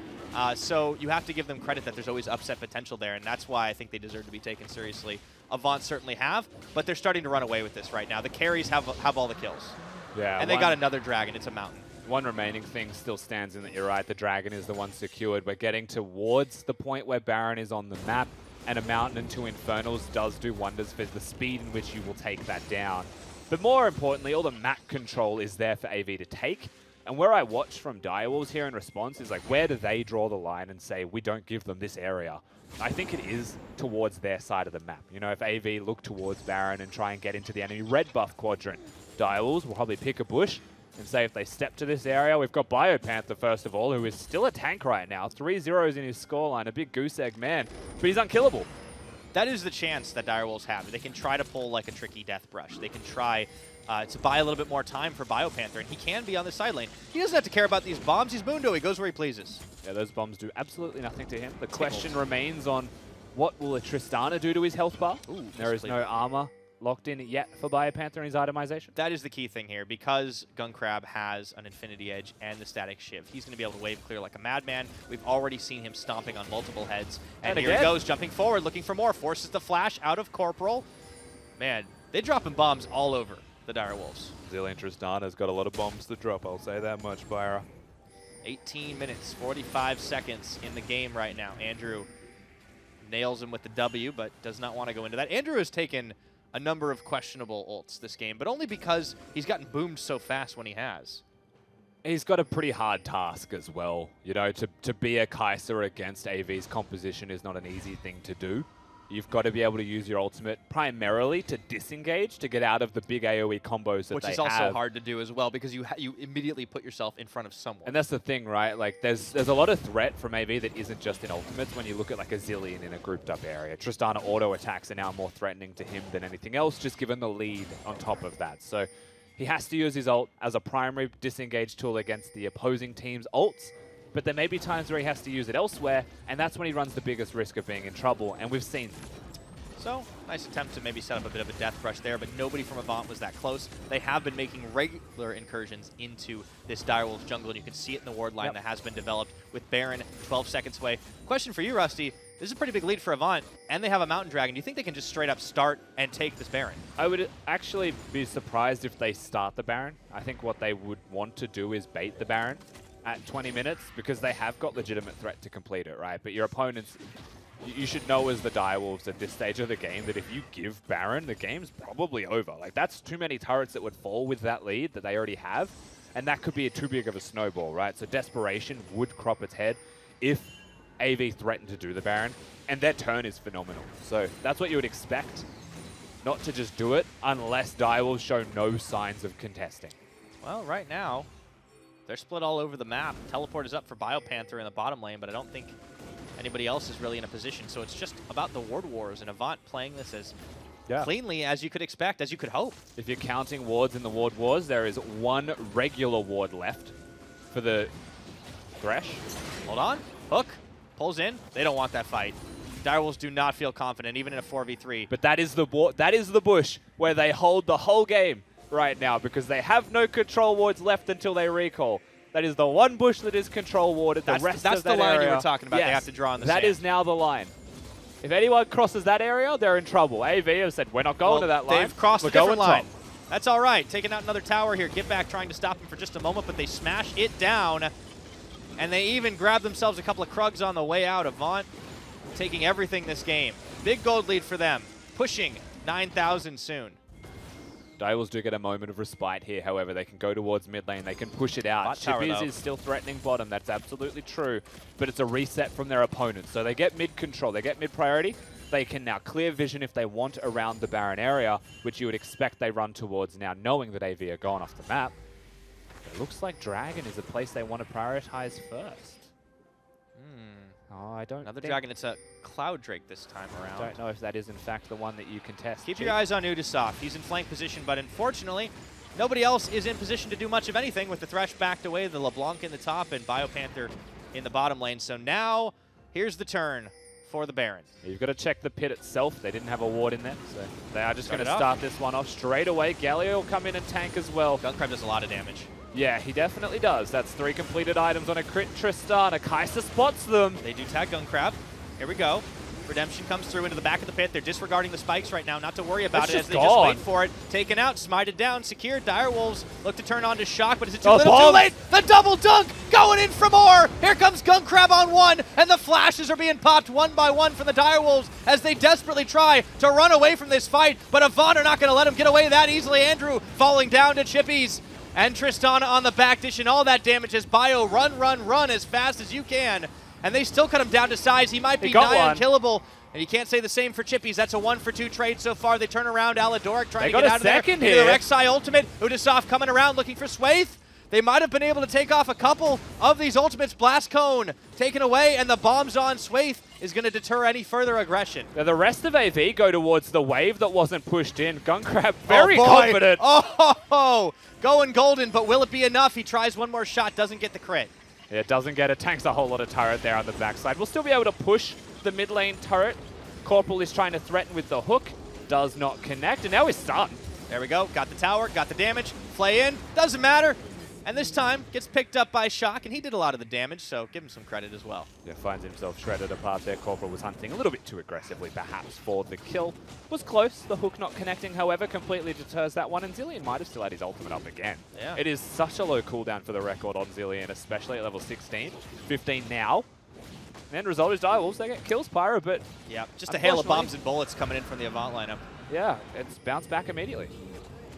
So you have to give them credit that there's always upset potential there, and that's why I think they deserve to be taken seriously. Avant certainly have, but they're starting to run away with this right now. The carries have all the kills. Yeah, and they got another dragon. It's a mountain. One remaining thing still stands in that you're right. The dragon is the one secured. We're getting towards the point where Baron is on the map, and a mountain and 2 Infernals does do wonders for the speed in which you will take that down. But more importantly, all the map control is there for AV to take. And where I watch from Direwolves here in response is like, where do they draw the line and say, we don't give them this area? I think it is towards their side of the map. You know, if AV look towards Baron and try and get into the enemy red buff quadrant, Direwolves will probably pick a bush and say if they step to this area, we've got Biopanther first of all, who is still a tank right now. 3 zeros in his scoreline, a big goose egg man, but he's unkillable. That is the chance that Direwolves have. They can try to pull like a tricky death brush. They can try to buy a little bit more time for Biopanther, and he can be on the side lane. He doesn't have to care about these bombs. He's Mundo. He goes where he pleases. Yeah, those bombs do absolutely nothing to him. The question remains on what will a Tristana do to his health bar? Ooh, there is no armor locked in yet for Biopanther in his itemization. That is the key thing here. Because Gunkrab has an Infinity Edge and the Static Shiv, he's going to be able to wave clear like a madman. We've already seen him stomping on multiple heads. And here he goes, jumping forward, looking for more. Forces the flash out of Corporal. Man, they're dropping bombs all over the Direwolves. Zillion Tristana's got a lot of bombs to drop, I'll say that much, Byra. 18 minutes, 45 seconds in the game right now. Andrew nails him with the W, but does not want to go into that. Andrew has taken a number of questionable ults this game, but only because he's gotten boomed so fast when he has. He's got a pretty hard task as well. You know, to be a Kai'Sa against AV's composition is not an easy thing to do. You've got to be able to use your ultimate primarily to disengage, to get out of the big AoE combos that Which they is also have. hard to do as well, because you immediately put yourself in front of someone. And that's the thing, right? Like, there's a lot of threat from AV that isn't just in ultimates when you look at like a Zillion in a grouped up area. Tristana auto attacks are now more threatening to him than anything else, just given the lead on top of that. So he has to use his ult as a primary disengage tool against the opposing team's ults. But there may be times where he has to use it elsewhere, and that's when he runs the biggest risk of being in trouble, and we've seen. So, nice attempt to maybe set up a bit of a death brush there, but nobody from Avant was that close. They have been making regular incursions into this Direwolves jungle, and you can see it in the ward line that has been developed with Baron 12 seconds away. Question for you, Rusty. This is a pretty big lead for Avant, and they have a Mountain Dragon. Do you think they can just straight up start and take this Baron? I would actually be surprised if they start the Baron. I think what they would want to do is bait the Baron at 20 minutes, because they have got legitimate threat to complete it, right? But your opponents, you should know as the Direwolves at this stage of the game that if you give Baron, the game's probably over. Like, that's too many turrets that would fall with that lead that they already have, and that could be too big of a snowball, right? So desperation would crop its head if AV threatened to do the Baron, and their turn is phenomenal. So that's what you would expect, not to just do it unless Direwolves show no signs of contesting. Well, right now, they're split all over the map. Teleport is up for Biopanther in the bottom lane, but I don't think anybody else is really in a position. So it's just about the ward wars, and Avant playing this as cleanly as you could expect, as you could hope. If you're counting wards in the ward wars, there is one regular ward left for the Thresh. Hold on. Hook pulls in. They don't want that fight. Direwolves do not feel confident, even in a 4v3. But that is the bush where they hold the whole game right now, because they have no control wards left until they recall. That is the one bush that is control warded. The rest that's of that the line area, you were talking about. yes, They have to draw on the That sand. is now the line. If anyone crosses that area, they're in trouble. AV have said, we're not going to that line. They've crossed we're a different going line. top. That's all right. Taking out another tower here. Get back trying to stop him for just a moment, but they smash it down. And they even grab themselves a couple of Krugs on the way out. Avant taking everything this game. Big gold lead for them. Pushing 9,000 soon. Direwolves do get a moment of respite here, however. They can go towards mid lane. They can push it out. Chippies is still threatening bottom. That's absolutely true. But it's a reset from their opponents. So they get mid control. They get mid priority. They can now clear vision if they want around the Baron area, which you would expect they run towards now, knowing that AV are gone off the map. It looks like Dragon is a place they want to prioritize first. Oh, I don't Another think... Dragon. It's a Cloud Drake this time around. I don't know if that is, in fact, the one that you contest. Keep your eyes on Udisoft. He's in flank position, but unfortunately, nobody else is in position to do much of anything with the Thresh backed away, the LeBlanc in the top, and Biopanther in the bottom lane. So now, here's the turn for the Baron. You've got to check the pit itself. They didn't have a ward in there, so they are just going to start this one off straight away. Galio will come in and tank as well. Gunkrab does a lot of damage. Yeah, he definitely does. That's 3 completed items on a crit Tristana. Kai'Sa spots them. They do tag Gun Crab. Here we go. Redemption comes through into the back of the pit. They're disregarding the spikes right now. Not to worry about it as they just wait for it. Taken out, smited down, secured. Direwolves look to turn on to Shock, but is it too little, too late? The double dunk going in for more. Here comes Gun Crab on one, and the flashes are being popped one by one from the Direwolves as they desperately try to run away from this fight, but Avant are not going to let him get away that easily. Andrew falling down to Chippies. And Tristana on the back dishing all that damage as Bio run as fast as you can. And they still cut him down to size. He might be nigh unkillable. And you can't say the same for Chippies. That's a 1-for-2 trade so far. They turn around. Aladoric trying to get out of there. Into the Rek'Sai ultimate. Udasoft coming around looking for Swaith. They might have been able to take off a couple of these ultimates. Blast Cone taken away, and the bombs on Swaith is going to deter any further aggression. Now the rest of AV go towards the wave that wasn't pushed in. Gun Crab very confident. Oh, going golden, but will it be enough? He tries one more shot, doesn't get the crit. Yeah, doesn't get it. Tanks a whole lot of turret there on the backside. We'll still be able to push the mid lane turret. Corporal is trying to threaten with the hook. Does not connect, and now he's stunned. There we go. Got the tower, got the damage. Play in. Doesn't matter. And this time, gets picked up by Shock, and he did a lot of the damage, so give him some credit as well. Yeah, finds himself shredded apart there. Corporal was hunting a little bit too aggressively, perhaps, for the kill. Was close. The hook not connecting, however, completely deters that one, and Zilean might have still had his ultimate up again. Yeah. It is such a low cooldown for the record on Zilean, especially at level 16. 15 now. And result is Direwolves. They get kills, Pyro, but... Yeah, just a hail of bombs and bullets coming in from the Avant lineup. Yeah, it's bounced back immediately.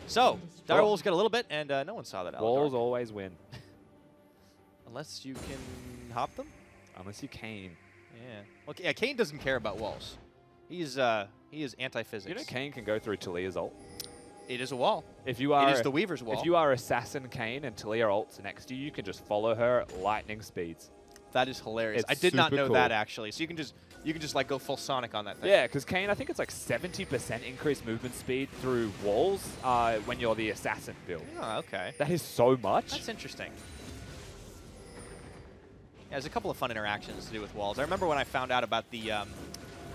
So, Direwolves got a little bit, and no one saw that. Walls always win. Unless you can hop them? Unless you Kane. Yeah. Well, yeah, Kane doesn't care about walls. He is anti-physics. You know Kane can go through Talia's ult? It is a wall. If you are it is the Weaver's wall. If you are Assassin Kane and Talia ult's next to you, you can just follow her at lightning speeds. That is hilarious. It's I did not know super that cool. actually. So you can just like go full Sonic on that thing. Yeah, because Kane, I think it's like 70% increased movement speed through walls when you're the Assassin build. Oh, okay. That is so much. That's interesting. Yeah, there's a couple of fun interactions to do with walls. I remember when I found out about the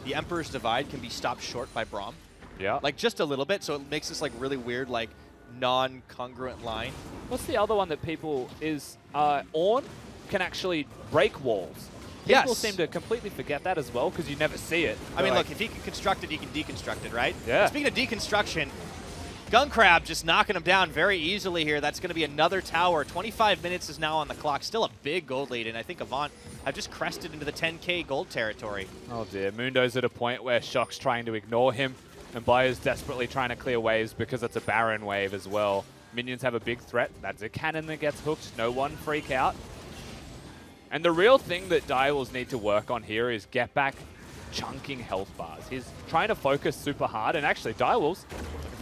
Emperor's Divide can be stopped short by Braum. Yeah. Like just a little bit, so it makes this like really weird, like non-congruent line. What's the other one that people is Ornn can actually break walls? People seem to completely forget that as well because you never see it. I mean, look, if he can construct it, he can deconstruct it, right? Yeah. Speaking of deconstruction, Gun Crab just knocking him down very easily here. That's going to be another tower. 25 minutes is now on the clock. Still a big gold lead, and I think Avant have just crested into the 10K gold territory. Oh dear, Mundo's at a point where Shock's trying to ignore him, and Bio's desperately trying to clear waves because it's a Baron wave as well. Minions have a big threat. That's a cannon that gets hooked. No one freak out. And the real thing that Direwolves need to work on here is get back chunking health bars. He's trying to focus super hard, and actually Direwolves,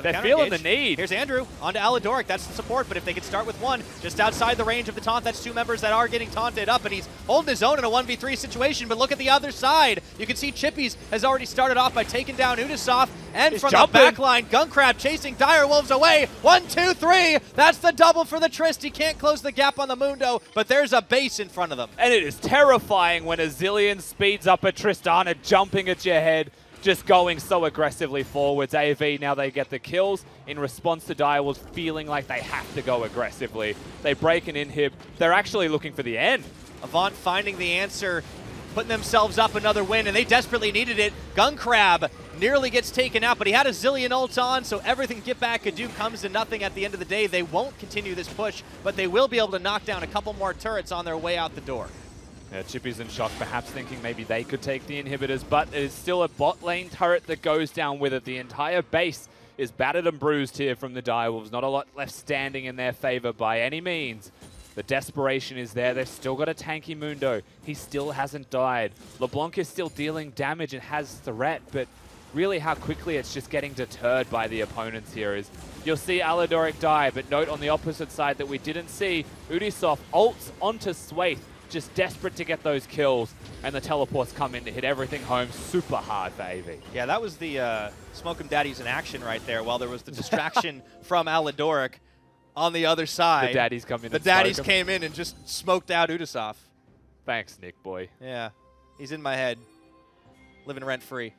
they're feeling the need. Here's Andrew onto Aladoric. That's the support, but if they could start with one just outside the range of the taunt, that's two members that are getting taunted up, and he's holding his own in a 1v3 situation, but look at the other side. You can see Chippies has already started off by taking down Udasoft, and from the back line, Gun Crab chasing Direwolves away. 1, 2, 3. That's the double for the Trist. He can't close the gap on the Mundo, but there's a base in front of them. And it is terrifying when a Zilean speeds up a Tristana jumping at your head, just going so aggressively forwards. AV, now they get the kills in response to Direwolves feeling like they have to go aggressively. They break an inhib. They're actually looking for the end. Avant finding the answer, putting themselves up another win, and they desperately needed it. Gun Crab nearly gets taken out, but he had a Zilean ult on, so everything Get Back could do comes to nothing at the end of the day. They won't continue this push, but they will be able to knock down a couple more turrets on their way out the door. Yeah, Chippies and Shock perhaps thinking maybe they could take the inhibitors, but it is still a bot lane turret that goes down with it. The entire base is battered and bruised here from the Direwolves. Not a lot left standing in their favor by any means. The desperation is there. They've still got a tanky Mundo. He still hasn't died. LeBlanc is still dealing damage and has threat, but really how quickly it's just getting deterred by the opponents here is you'll see Aladoric die, but note on the opposite side that we didn't see, Udasoft ults onto Swaith, just desperate to get those kills, and the teleports come in to hit everything home super hard for AV. Yeah, that was the Smoke 'em Daddies in action right there, while there was the distraction from Aladoric on the other side. The daddies come in. The daddies came in and just smoked out Udasoft. Thanks, Nick boy. Yeah, he's in my head, living rent-free.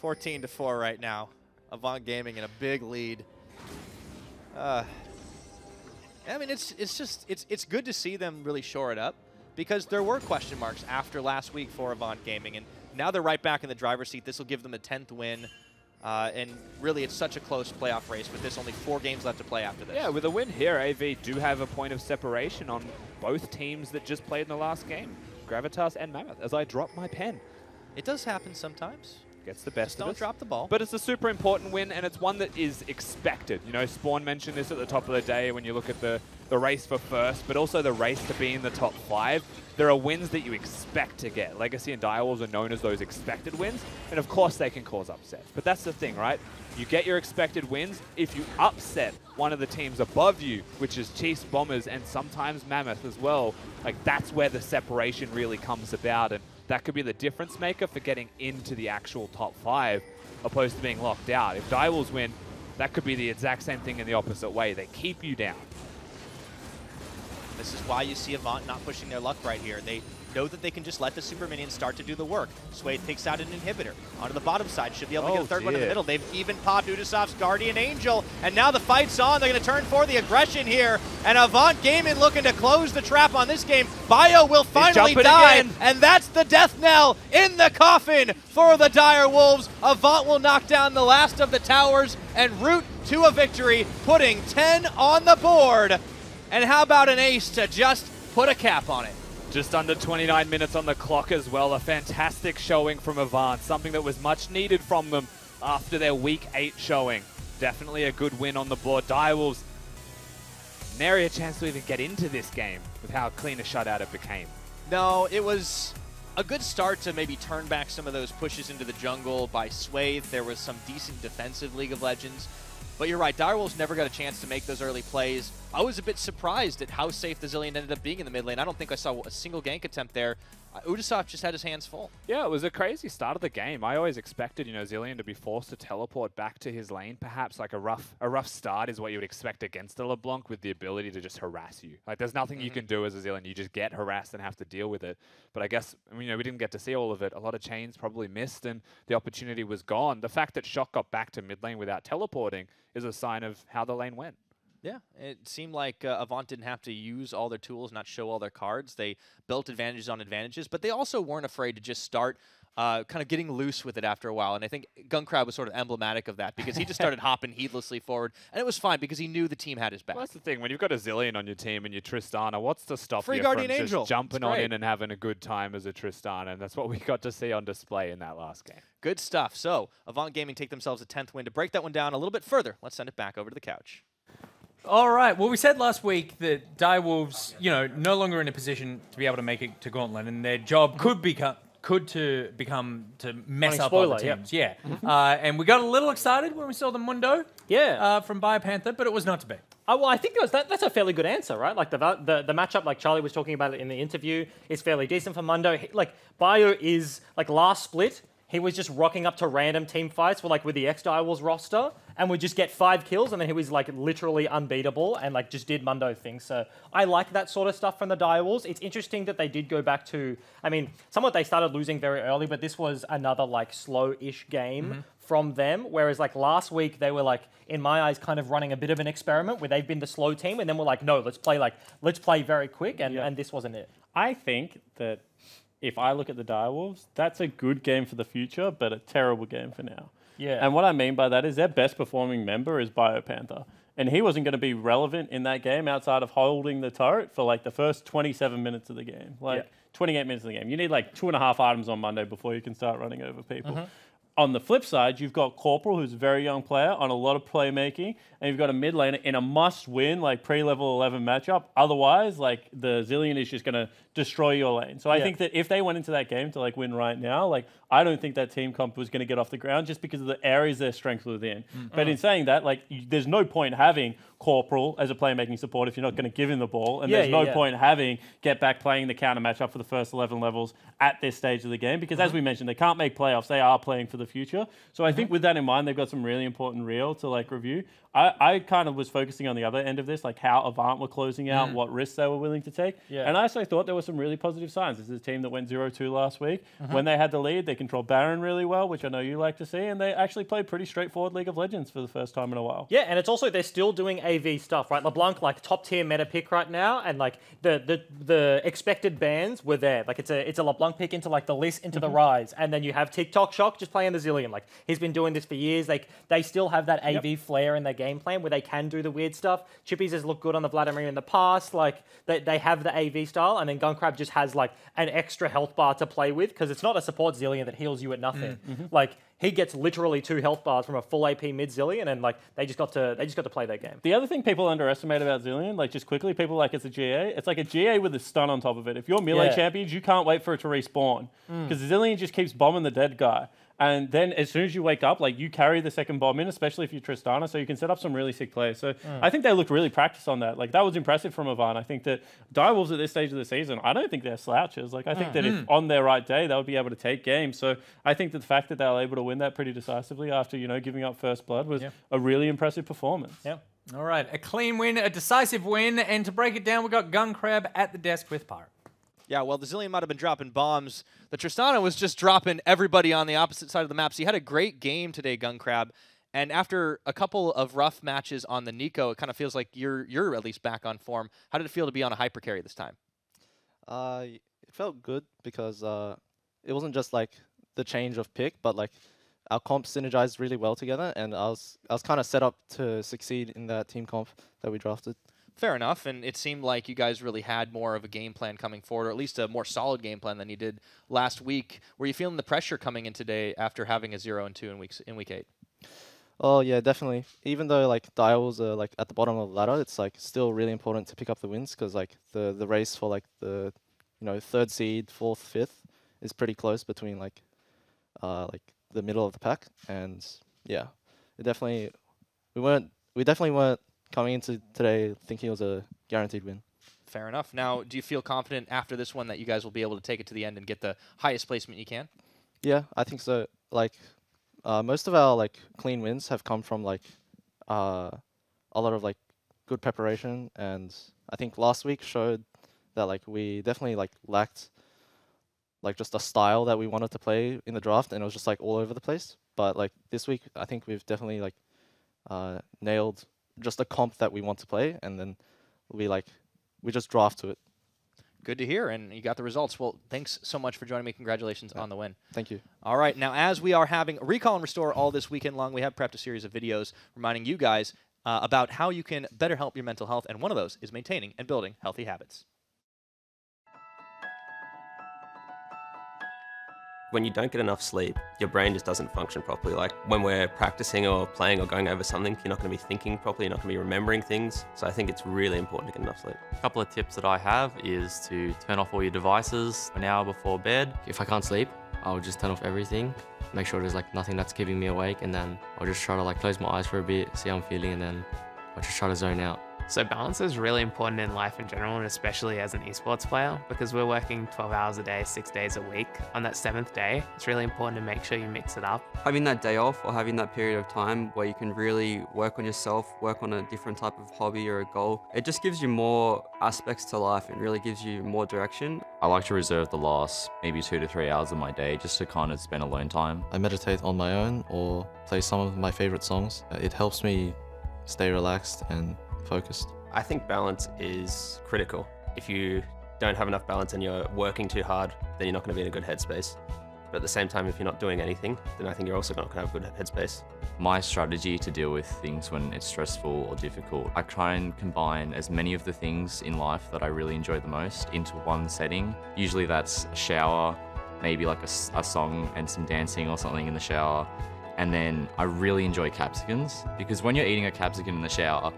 14-4 right now. Avant Gaming in a big lead. I mean, it's good to see them really shore it up, because there were question marks after last week for Avant Gaming, and now they're right back in the driver's seat. This will give them a 10th win. And really, it's such a close playoff race with this only 4 games left to play after this. Yeah, with a win here, AV do have a point of separation on both teams that just played in the last game, Gravitas and Mammoth, as I drop my pen. It does happen sometimes. Gets the best Just of don't us. drop the ball. But it's a super important win, and it's one that is expected. You know, Spawn mentioned this at the top of the day when you look at the race for first, but also the race to be in the top 5. There are wins that you expect to get. Legacy and Direwolves are known as those expected wins, and of course they can cause upsets. But that's the thing, right? You get your expected wins. If you upset one of the teams above you, which is Chiefs, Bombers, and sometimes Mammoth as well, like that's where the separation really comes about, and that could be the difference maker for getting into the actual top 5, opposed to being locked out. If Direwolves win, that could be the exact same thing in the opposite way. They keep you down. This is why you see Avant not pushing their luck right here. They know that they can just let the super minions start to do the work. Sway takes out an inhibitor. Onto the bottom side, should be able to get a third one in the middle. They've even popped Udasov's Guardian Angel, and now the fight's on. They're going to turn for the aggression here, and Avant Gaming looking to close the trap on this game. Bio will finally die, again. and that's the death knell in the coffin for the Dire Wolves. Avant will knock down the last of the towers and route to a victory, putting 10 on the board. And how about an ace to just put a cap on it? Just under 29 minutes on the clock as well. A fantastic showing from Avant, something that was much needed from them after their Week 8 showing. Definitely a good win on the board. Direwolves, nary a chance to even get into this game with how clean a shutout it became. No, it was a good start to maybe turn back some of those pushes into the jungle by Swathe. There was some decent defensive League of Legends. But you're right, Direwolves never got a chance to make those early plays. I was a bit surprised at how safe the Zillion ended up being in the mid lane. I don't think I saw a single gank attempt there. Udasov just had his hands full. Yeah, it was a crazy start of the game. I always expected, you know, Zillion to be forced to teleport back to his lane. Perhaps like a rough start is what you would expect against a LeBlanc, with the ability to just harass you. Like there's nothing you can do as a Zillion. You just get harassed and have to deal with it. But I guess, you know, we didn't get to see all of it. A lot of chains probably missed and the opportunity was gone. The fact that Shock got back to mid lane without teleporting is a sign of how the lane went. Yeah, it seemed like Avant didn't have to use all their tools, not show all their cards. They built advantages on advantages, but they also weren't afraid to just start kind of getting loose with it after a while. And I think Gunkrab was sort of emblematic of that, because he just started hopping heedlessly forward, and it was fine because he knew the team had his back. Well, that's the thing. When you've got a Zillion on your team and you're Tristana, what's to stop Free you Guardian from Angel. just jumping on in and having a good time as a Tristana? And that's what we got to see on display in that last game. Good stuff. So Avant Gaming take themselves a 10th win. To break that one down a little bit further, let's send it back over to the couch. All right. Well, we said last week that Direwolves, you know, no longer in a position to be able to make it to Gauntlet, and their job could become to mess up other teams. Yeah. And we got a little excited when we saw the Mundo. Yeah. From BioPanther, but it was not to be. Well, I think that's a fairly good answer, right? Like the matchup, like Charlie was talking about it in the interview, is fairly decent for Mundo. Like Bio is like last split, he was just rocking up to random team fights with the X-Direwolves roster and would just get 5 kills, and then he was like literally unbeatable and like just did Mundo things. So I like that sort of stuff from the Direwolves. It's interesting that they did go back to, I mean, somewhat they started losing very early, but this was another like slow-ish game from them. Whereas like last week they were like, in my eyes, kind of running a bit of an experiment where they've been the slow team, and then we're like, no, let's play very quick, and this wasn't it. I think that if I look at the Direwolves, that's a good game for the future, but a terrible game for now. Yeah. And what I mean by that is their best performing member is BioPanther. And he wasn't going to be relevant in that game outside of holding the turret for like the first 27 minutes of the game. 28 minutes of the game. You need like 2.5 items on Monday before you can start running over people. On the flip side, you've got Corporal, who's a very young player on a lot of playmaking, and you've got a mid laner in a must-win, like pre-level 11 matchup. Otherwise, like the Zillion is just going to destroy your lane. So I think that if they went into that game to like win right now, like I don't think that team comp was going to get off the ground just because of the areas their strength within. But in saying that, like there's no point having Corporal as a playmaking support if you're not going to give him the ball, and there's no point having Get Back playing the counter matchup for the first 11 levels at this stage of the game, because as we mentioned, they can't make playoffs. They are playing for the future. So I think with that in mind, they've got some really important real to like review. I kind of was focusing on the other end of this, like how Avant were closing out, what risks they were willing to take. And I also thought there were some really positive signs. This is a team that went 0-2 last week. When they had the lead, they controlled Baron really well, which I know you like to see, and they actually played pretty straightforward League of Legends for the first time in a while. Yeah, and it's also, they're still doing AV stuff, right? LeBlanc, like top tier meta pick right now, and like the expected bans were there. Like it's a LeBlanc pick into like the list into the Rise, and then you have TikTok Shock just playing the Zillion. Like he's been doing this for years. Like they still have that AV flair in their game plan where they can do the weird stuff. Chippies has looked good on the Vladimir in the past. Like they have the AV style, and then Gunkrab just has like an extra health bar to play with because it's not a support Zillion that heals you at nothing. Like he gets literally 2 health bars from a full AP mid Zillion, and like they just got to play their game. The other thing people underestimate about Zillion, like just quickly, people like it's a GA. It's like a GA with a stun on top of it. If you're melee champions, you can't wait for it to respawn because Zillion just keeps bombing the dead guy. And then as soon as you wake up, like you carry the second bomb in, especially if you're Tristana, so you can set up some really sick plays. So I think they looked really practiced on that. Like that was impressive from Avant. I think that Direwolves at this stage of the season, I don't think they're slouches. Like I think that if on their right day, they would be able to take games. So I think that the fact that they were able to win that pretty decisively after, you know, giving up first blood was a really impressive performance. Yeah. All right, a clean win, a decisive win, and to break it down, we've got Gunkrab at the desk with Pirate. Yeah, well, the Zillion might have been dropping bombs. The Tristana was just dropping everybody on the opposite side of the map. So you had a great game today, Gunkrab. And after a couple of rough matches on the Nico, it kind of feels like you're at least back on form. How did it feel to be on a hyper carry this time? It felt good because it wasn't just like the change of pick, but like our comp synergized really well together, and I was kind of set up to succeed in that team comp that we drafted. Fair enough, and it seemed like you guys really had more of a game plan coming forward, or at least a more solid game plan than you did last week. Were you feeling the pressure coming in today after having a 0-2 in week 8? Oh yeah, definitely. Even though like Direwolves are like at the bottom of the ladder, it's like still really important to pick up the wins because like the race for like the 3rd seed, 4th, 5th is pretty close between like the middle of the pack, and yeah, we definitely weren't coming into today thinking it was a guaranteed win. Fair enough. Now, do you feel confident after this one that you guys will be able to take it to the end and get the highest placement you can? Yeah, I think so. Like, most of our like clean wins have come from like a lot of like good preparation, and I think last week showed that like we definitely like lacked like just a style that we wanted to play in the draft, and it was just like all over the place. But like this week, I think we've definitely like nailed just a comp that we want to play, and then we just draft to it. Good to hear, and you got the results. Well, thanks so much for joining me. Congratulations on the win. Thank you. All right, now as we are having Recall and Restore all this weekend long, we have prepped a series of videos reminding you guys about how you can better help your mental health, and one of those is maintaining and building healthy habits. When you don't get enough sleep, your brain just doesn't function properly. Like when we're practicing or playing or going over something, you're not going to be thinking properly, you're not going to be remembering things. So I think it's really important to get enough sleep. A couple of tips that I have is to turn off all your devices an hour before bed. If I can't sleep, I'll just turn off everything, make sure there's like nothing that's keeping me awake, and then I'll just try to like close my eyes for a bit, see how I'm feeling, and then I'll just try to zone out. So balance is really important in life in general, and especially as an esports player, because we're working 12 hours a day, 6 days a week. On that 7th day, it's really important to make sure you mix it up. Having that day off or having that period of time where you can really work on yourself, work on a different type of hobby or a goal, it just gives you more aspects to life and really gives you more direction. I like to reserve the last maybe 2 to 3 hours of my day just to kind of spend alone time. I meditate on my own or play some of my favorite songs. It helps me stay relaxed and focused. I think balance is critical. If you don't have enough balance and you're working too hard, then you're not going to be in a good headspace. But at the same time, if you're not doing anything, then I think you're also not going to have a good headspace. My strategy to deal with things when it's stressful or difficult, I try and combine as many of the things in life that I really enjoy the most into one setting. Usually that's a shower, maybe like a song and some dancing or something in the shower. And then I really enjoy capsicums, because when you're eating a capsicum in the shower,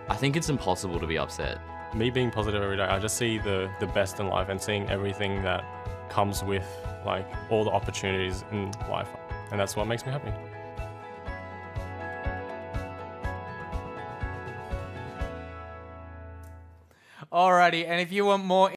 I think it's impossible to be upset. Me being positive every day, I just see the best in life and seeing everything that comes with like all the opportunities in life. And that's what makes me happy. Alrighty, and if you want more